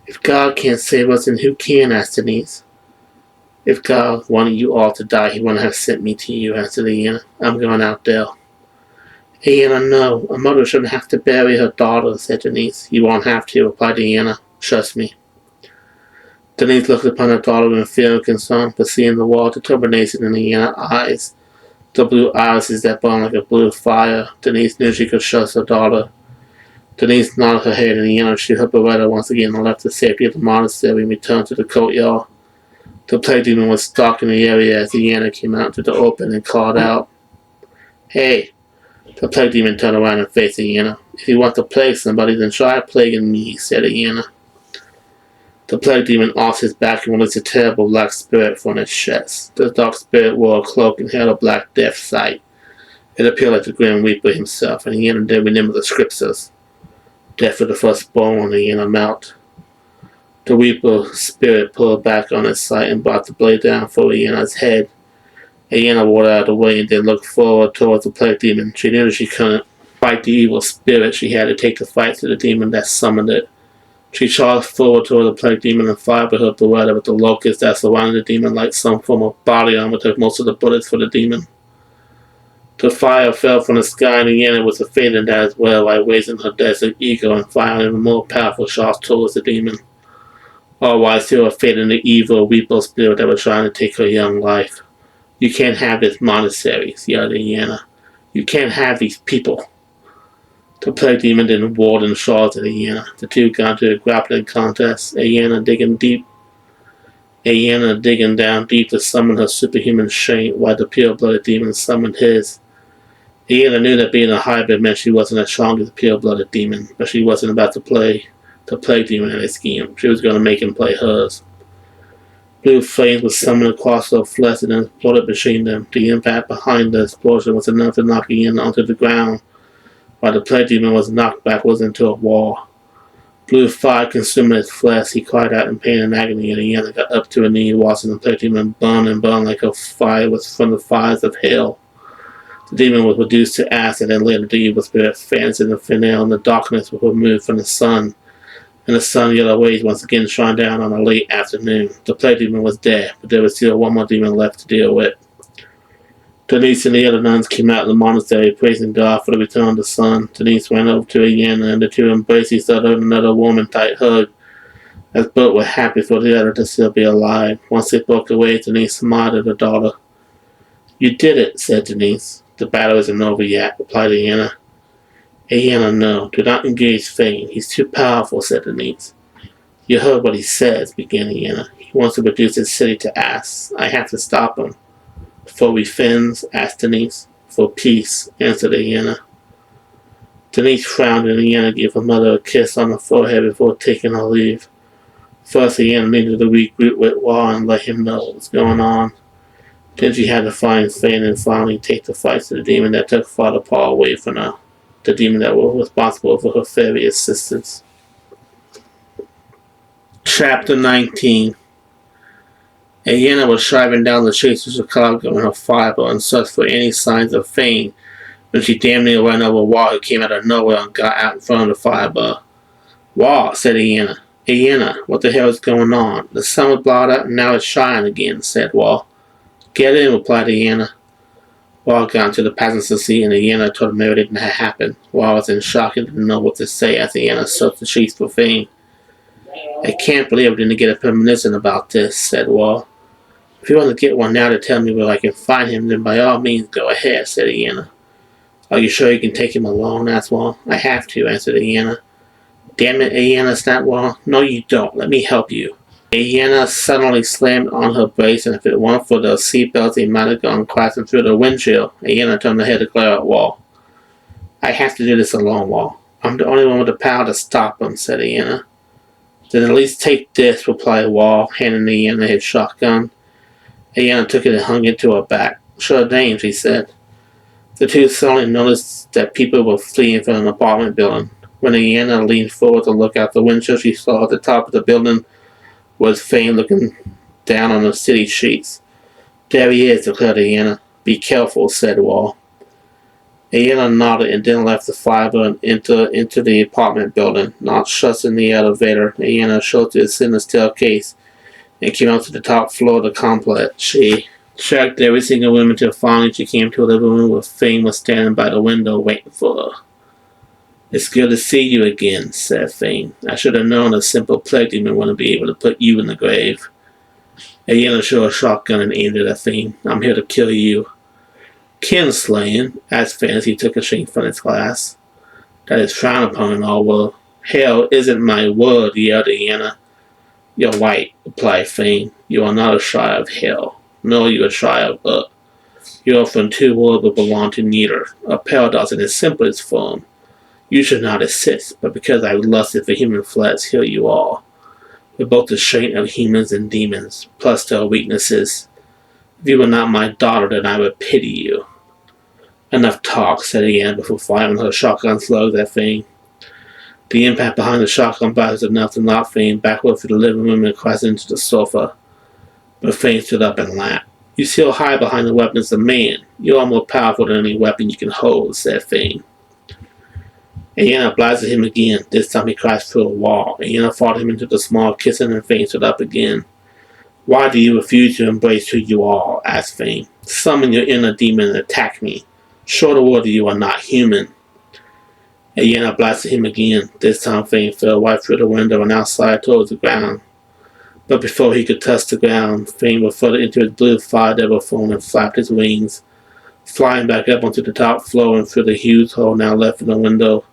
If God can't save us, then who can? Asked Denise. If God wanted you all to die, he wouldn't have sent me to you, answered Ayanna. I'm going out there. Ayanna, no. A mother shouldn't have to bury her daughter, said Denise. You won't have to, replied Ayanna. Trust me. Denise looked upon her daughter in fear and concern, but seeing the wall of determination in Ayanna's eyes, the blue irises that burned like a blue fire, Denise knew she could trust her daughter. Denise nodded her head, and Ayanna shoot her Beretta once again and left the safety of the monastery and returned to the courtyard. The plague demon was stalking the area as Ayanna came out to the open and called out, Hey! The plague demon turned around and faced Ayanna. If you want to plague somebody, then try plaguing me, said Ayanna. The plague demon off his back and released a terrible black spirit from his chest. The dark spirit wore a cloak and held a black death sight. It appeared like the Grim Reaper himself, and Ayanna did remember the scriptures. Death for the firstborn, Ayanna mount. The Reaper spirit pulled back on his sight and brought the blade down for Ayanna's head. Ayanna walked out of the way and then looked forward towards the plague demon. She knew that she couldn't fight the evil spirit. She had to take the fight to the demon that summoned it. She charged forward toward the plague demon and fired with her Beretta, but the locusts that surrounded the demon like some form of body armor took most of the bullets for the demon. The fire fell from the sky, and Ayanna was afraid of that as well, by raising her desert ego and firing even more powerful shots towards the demon. All while still afraid of the evil Reaper spirit that was trying to take her young life. You can't have this monastery, yelled Ayanna. You can't have these people. The plague demon then roared and shot at Ayanna. The two got into a grappling contest, Ayanna digging down deep to summon her superhuman strength, while the pure-blooded demon summoned his. Ayanna knew that being a hybrid meant she wasn't as strong as the pure-blooded demon, but she wasn't about to play the plague demon in his scheme. She was going to make him play hers. Blue flames were summoned across her flesh and then exploded between them. The impact behind the explosion was enough to knock Ayanna onto the ground, while the plague demon was knocked backwards into a wall. Blue fire consumed his flesh. He cried out in pain and agony, and Ayanna got up to her knee, watching the plague demon burn and burn like a fire was from the fires of hell. The demon was reduced to acid, and later the evil spirit vanished in the thin air, and the darkness was removed from the sun. And the sun yellow rays once again shone down on a late afternoon. The plague demon was dead, but there was still one more demon left to deal with. Denise and the other nuns came out of the monastery, praising God for the return of the sun. Denise went over to Ayanna, and the two embraced each other in another woman-tight hug, as both were happy for the other to still be alive. Once they broke away, Denise smiled at her daughter. You did it, said Denise. The battle isn't over yet, replied Ayanna. Ayanna, no, do not engage Fane. He's too powerful, said Denise. You heard what he says, began Ayanna. He wants to reduce his city to ash. I have to stop him. For revenge, asked Denise. For peace, answered Ayanna. Denise frowned, and Ayanna gave her mother a kiss on the forehead before taking her leave. First, Ayanna needed to regroup with Ra and let him know what was going on. Then she had to find Fane and finally take the fight to the demon that took Father Paul away from her. the demon that was responsible for her fairy assistance. Chapter 19. Ayanna was driving down the streets of Chicago in her fireball in search for any signs of Fane when she damn near ran over a wall who came out of nowhere and got out in front of the fireball. "Wall," said Ayanna. "Ayanna, what the hell is going on? The sun was blotted out and now it's shining again," said Wall. "Get in," replied Ayanna. Wall got into the passenger seat and Ayanna told him everything that had happened. Wall was in shock and didn't know what to say as Ayanna searched the streets for Fane. "I can't believe I didn't get a premonition about this," said Wall. "If you want to get one now to tell me where I can find him, then by all means go ahead," said Ayanna. "Are you sure you can take him alone?" asked Wall. "I have to," answered Ayanna. "Damn it, Ayanna," snapped Wall. "No, you don't. Let me help you." Ayanna suddenly slammed on her brakes, and if it weren't for the seatbelts, he might have gone crashing through the windshield. Ayanna turned her head to glare at Wall. "I have to do this alone, Wall. I'm the only one with the power to stop him," said Ayanna. "Then at least take this," replied Wall, handing Ayanna his shotgun. Ayanna took it and hung it to her back. "Sure thing," she said. The two suddenly noticed that people were fleeing from an apartment building. When Ayanna leaned forward to look out the window, she saw at the top of the building was Fane looking down on the city streets. "There he is," declared Ayanna. "Be careful," said Wall. Ayanna nodded and then left the fireball and into the apartment building. Not trusting the elevator, Ayanna showed to ascend the staircase and came out to the top floor of the complex. She checked every single room until finally she came to a living room where Fane was standing by the window waiting for her. "It's good to see you again," said Fane. "I should have known a simple plague demon wouldn't be able to put you in the grave." Ayanna showed a shotgun and aimed it at Fane. "I'm here to kill you." "Kinslaying?" asked Fane as he took a shake from his glass. "That is frowned upon in our world." "Hell isn't my word," yelled Ayanna. "You're right," replied Fane. "You are not a child of hell. No, you are a child of You are from two worlds that belong to neither. A paradox in its simplest form. You should not exist, but because I lusted for human flesh, here you are. We're both the strength of humans and demons, plus their weaknesses. If you were not my daughter, then I would pity you." "Enough talk," said Ayanna before firing her shotgun slugs at Fane. The impact behind the shotgun blast was enough to knock Fane backward through the living room and crash into the sofa. But Fane stood up and laughed. "You still hide behind the weapons of man. You are more powerful than any weapon you can hold," said Fane. Ayanna blasted him again. This time he crashed through a wall. Ayanna fought him into the small kitchen and Fane stood up again. "Why do you refuse to embrace who you are?" asked Fane. "Summon your inner demon and attack me. Show the world that you are not human." Ayanna blasted him again. This time Fane fell right through the window and outside towards the ground. But before he could touch the ground, Fane was flooded into his blue fire devil form and flapped his wings, flying back up onto the top floor and through the huge hole now left in the window.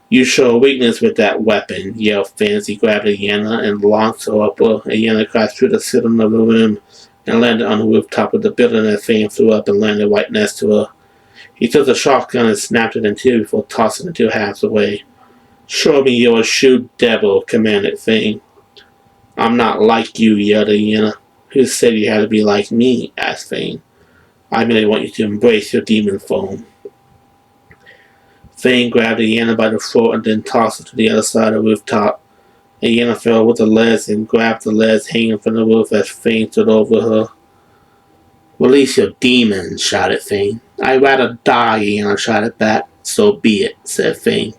"You show weakness with that weapon," yelled Fane as he grabbed Ayanna and launched her upward. Ayanna crashed through the ceiling of the room and landed on the rooftop of the building as Fane flew up and landed right next to her. He took the shotgun and snapped it in two before tossing it 2 halves away. "Show me your shoe, devil," commanded Fane. "I'm not like you," yelled Ayanna. "Who said you had to be like me?" asked Fane. "I merely want you to embrace your demon form." Fane grabbed Ayanna by the throat and then tossed her to the other side of the rooftop. Ayanna fell with the legs and grabbed the legs hanging from the roof as Fane stood over her. "Release your demon," shouted Fane. "I'd rather die," Ayanna shouted back. "So be it," said Fane.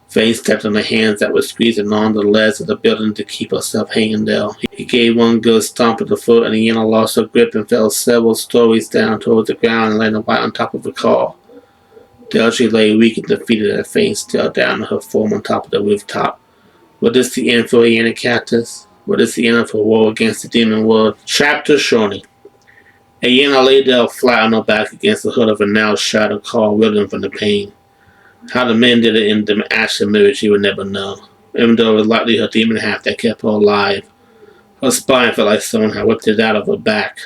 Fane stepped on the hands that were squeezing on the legs of the building to keep herself hanging there. He gave one good stomp at the foot and Ayanna lost her grip and fell several stories down towards the ground and landed right on top of the car. There she lay weak and defeated as Fane stared down at her form on top of the rooftop. Was this the end for Ayanna Kaktas? Was this the end of her war against the demon world? Chapter 20. Ayanna lay there flat on her back against the hood of a now shattered car, writhing from the pain. How the men did it in the action mirror she would never know, even though it was likely her demon half that kept her alive. Her spine felt like someone had whipped it out of her back.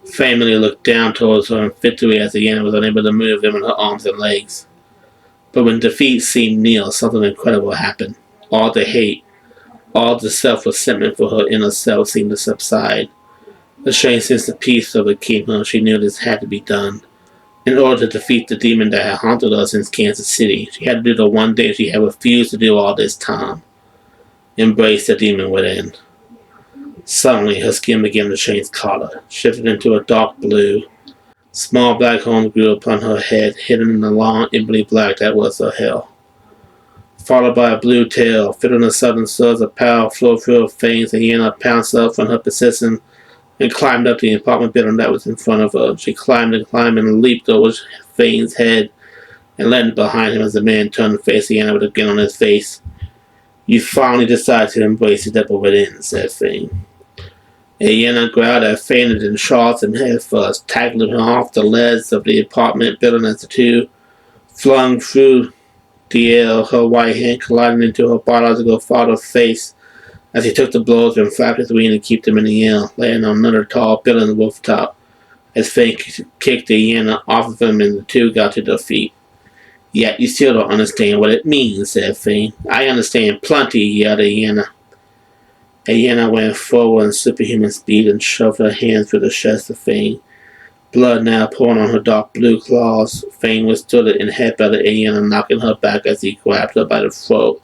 Fane looked down towards her in victory as Ayanna was unable to move them in her arms and legs. But when defeat seemed near, something incredible happened. All the hate, all the self-resentment for her inner self seemed to subside. A strange sense of peace overcame her. She knew this had to be done. In order to defeat the demon that had haunted us since Kansas City, she had to do the one thing she had refused to do all this time: embrace the demon within. Suddenly, her skin began to change color, shifted into a dark blue. Small black horns grew upon her head, hidden in the long, ebony black that was her hair. Followed by a blue tail, filling the sudden surge of power flowed through her veins, and Ayanna pounced up from her position and climbed up the apartment building that was in front of her. She climbed and leaped over Fane's head and landed behind him as the man turned to face Ayanna with a grin on his face. You finally decided to embrace the devil within, said Fane. Ayanna growled at Fane and then shot him head first, tackling him off the ledge of the apartment building as the two flung through the air, her white hand colliding into her biological father's face as he took the blows and flapped his wing to keep them in the air, landing on another tall building rooftop. As Fane kicked Ayanna off of him and the two got to their feet. Yet you still don't understand what it means, said Fane. I understand plenty, yelled Ayanna. Ayanna went forward in superhuman speed and shoved her hands through the chest of Fane. Blood now pouring on her dark blue claws. Fane withstood it and headbutted Ayanna, knocking her back as he grabbed her by the throat,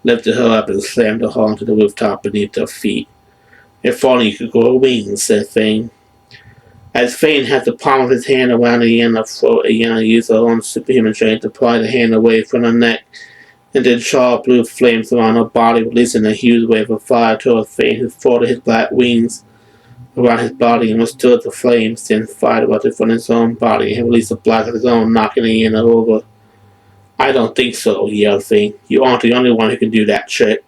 lifted her up and slammed her onto the rooftop beneath her feet. If only you could grow wings, said Fane. As Fane had the palm of his hand around Ayanna's throat, Ayanna used her own superhuman strength to pry the hand away from her neck, and then sharp blue flames around her body, releasing a huge wave of fire toward Fane, who folded his black wings around his body and withstood the flames, then fired erupted from his own body and released a blast of his own, knocking Ayanna over. I don't think so, yelled Fane. You aren't the only one who can do that trick.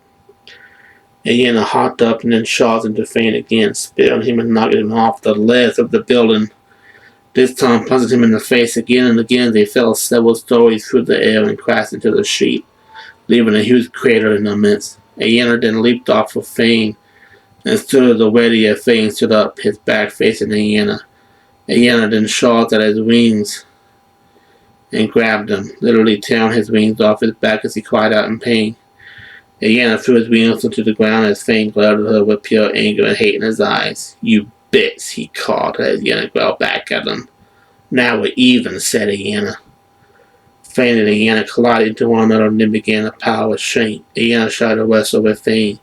Ayanna hopped up and then charged into Fane again, spit on him and knocked him off the ledge of the building. This time punching him in the face again and again. They fell several stories through the air and crashed into the street, leaving a huge crater in their midst. Ayanna then leaped off of Fane and stood ready as Fane stood up, his back facing Ayanna. Ayanna then charged at his wings and grabbed him, literally tearing his wings off his back as he cried out in pain. Ayanna threw his wings into the ground as Fane glared at her with pure anger and hate in his eyes. You bitch, he called as Ayanna growled back at him. Now we're even, said Ayanna. Fane and Ayanna collided into one another and then began to power with strength. Ayanna tried to wrestle with Fane,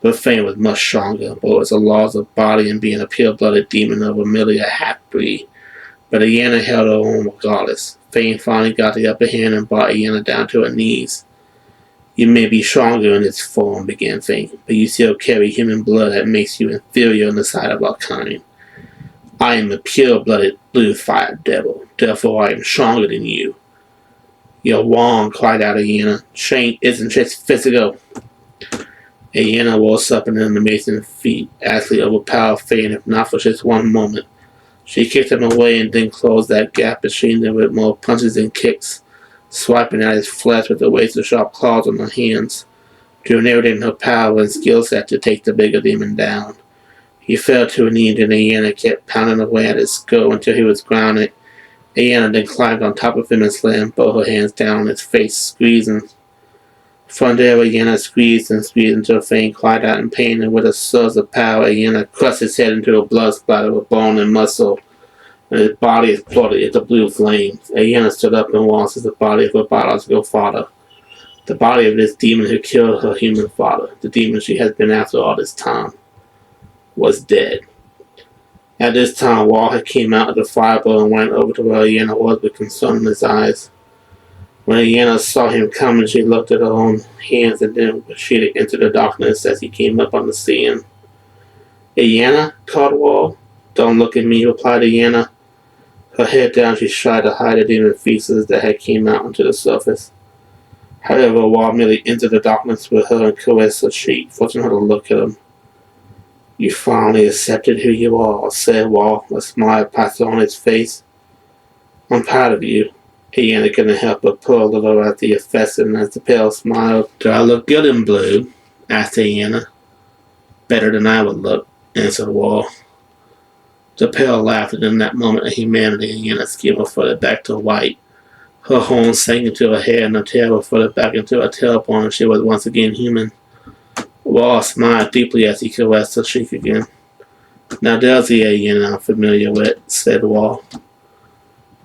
but Fane was much stronger, both as the laws of body and being a pure-blooded demon of a merely a half-breed. But Ayanna held her own regardless. Fane finally got the upper hand and brought Ayanna down to her knees. You may be stronger in its form, began Fane, but you still carry human blood that makes you inferior in the sight of our kind. I am a pure-blooded blue-fire devil, therefore I am stronger than you. You're wrong, cried out Ayanna. Strength isn't just physical. Ayanna rose up in an amazing feat, actually overpowered Fane if not for just one moment. She kicked him away and then closed that gap between them with more punches and kicks, swiping at his flesh with the razor-sharp claws on her hands, doing everything in her power and skill set to take the bigger demon down. He fell to a knee and Ayanna kept pounding away at his skull until he was grounded. Ayanna then climbed on top of him and slammed both her hands down on his face, squeezing. From there, Ayanna squeezed until Fane cried out in pain, and with a surge of power, Ayanna crushed his head into a blood splatter of bone and muscle, and his body exploded into blue flames. Ayanna stood up and walked as the body of her biological father, the body of this demon who killed her human father, the demon she has been after all this time, was dead. At this time, Wall had came out of the fireball and went over to where Ayanna was with concern in his eyes. When Ayanna saw him coming, she looked at her own hands and then retreated into the darkness as he came up on the scene. Ayanna, called Wall. Don't look at me, replied Ayanna. Her head down, she tried to hide the demon feces that had came out onto the surface. However, Wall merely entered the darkness with her and caressed her cheek, forcing her to look at him. You finally accepted who you are, said Wall, a smile passed on his face. I'm proud of you. Ayanna couldn't help but pull a little at the affection as the pale smiled. Do I look good in blue? Asked Ayanna. Better than I would look, answered Wall. The pale laughed, and in that moment of humanity, Ayanna's skin was flooded back to white. Her horns sank into her head, and her tail was flooded back into her tailbone, and she was once again human. Wall smiled deeply as he caressed her cheek again. Now there's the Ayanna I'm familiar with, said Wall.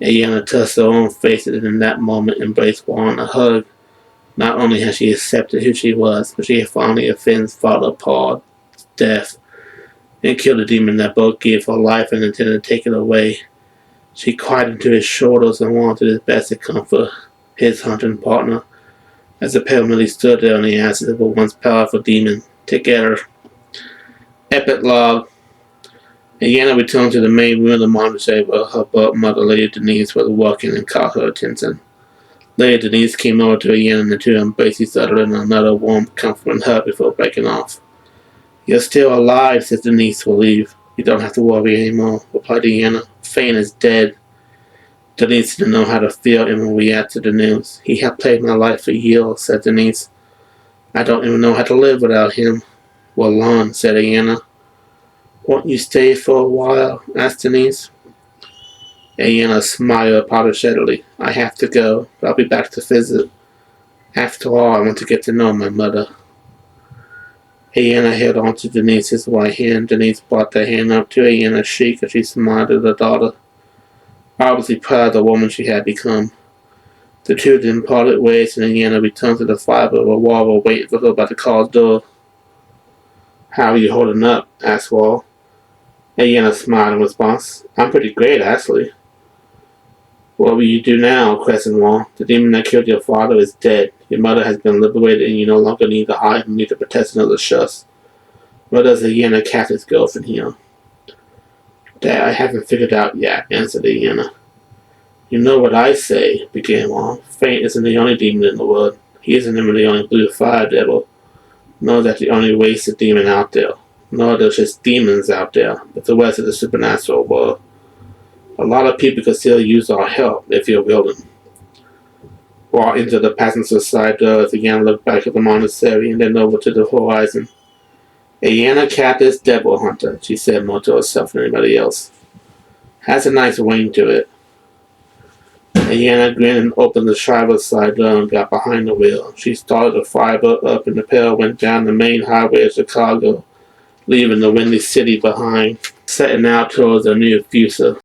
Ayanna touched her own face and in that moment embraced Juan in a hug. Not only had she accepted who she was, but she had finally avenged Father Paul's death and killed the demon that both gave her life and intended to take it away. She cried into his shoulders and wanted his best to comfort his hunting partner as the pair merely stood there on the ashes of a once powerful demon together. Epilogue. Ayanna returned to the main room of the monastery where her mother, Lady Denise, was working and caught her attention. Lady Denise came over to Ayanna and the two embraced each other in another warm, comforting hug before breaking off. "You're still alive," said Denise, relieved. "You don't have to worry anymore," replied Ayanna. "Fane is dead." Denise didn't know how to feel and react to the news. "He had plagued my life for years," said Denise. "I don't even know how to live without him." "Well, Lon," said Ayanna. "Won't you stay for a while?" asked Denise. Ayanna smiled apologetically. "I have to go, but I'll be back to visit. After all, I want to get to know my mother." Ayanna held on to Denise's right hand. Denise brought the hand up to Ayanna's cheek as she smiled at her daughter, obviously proud of the woman she had become. The two then parted ways, and Ayanna returned to the fire with a Wall waiting for her by the car's door. "How are you holding up?" asked Wall. Ayanna smiled in response. "I'm pretty great, actually." "What will you do now?" questioned Wall. "The demon that killed your father is dead. Your mother has been liberated, and you no longer need to hide from the protection of the Shus. Where does Ayanna Kaktas go from here?" "That I haven't figured out yet," answered Ayanna. "You know what I say," began Wall. "Fate isn't the only demon in the world. He isn't even the only blue fire devil. Nor that the only wasted demon out there. Nor there's just demons out there, but the rest of the supernatural world. A lot of people could still use our help if you're willing." Walked into the passenger side door as Ayanna looked back at the monastery and then over to the horizon. "Ayanna Kaktas, Devil Hunter," she said more to herself than anybody else. "Has a nice ring to it." Ayanna grinned and opened the driver's side door and got behind the wheel. She started the firebird up and the pair went down the main highway of Chicago, leaving the windy city behind, setting out towards their new future.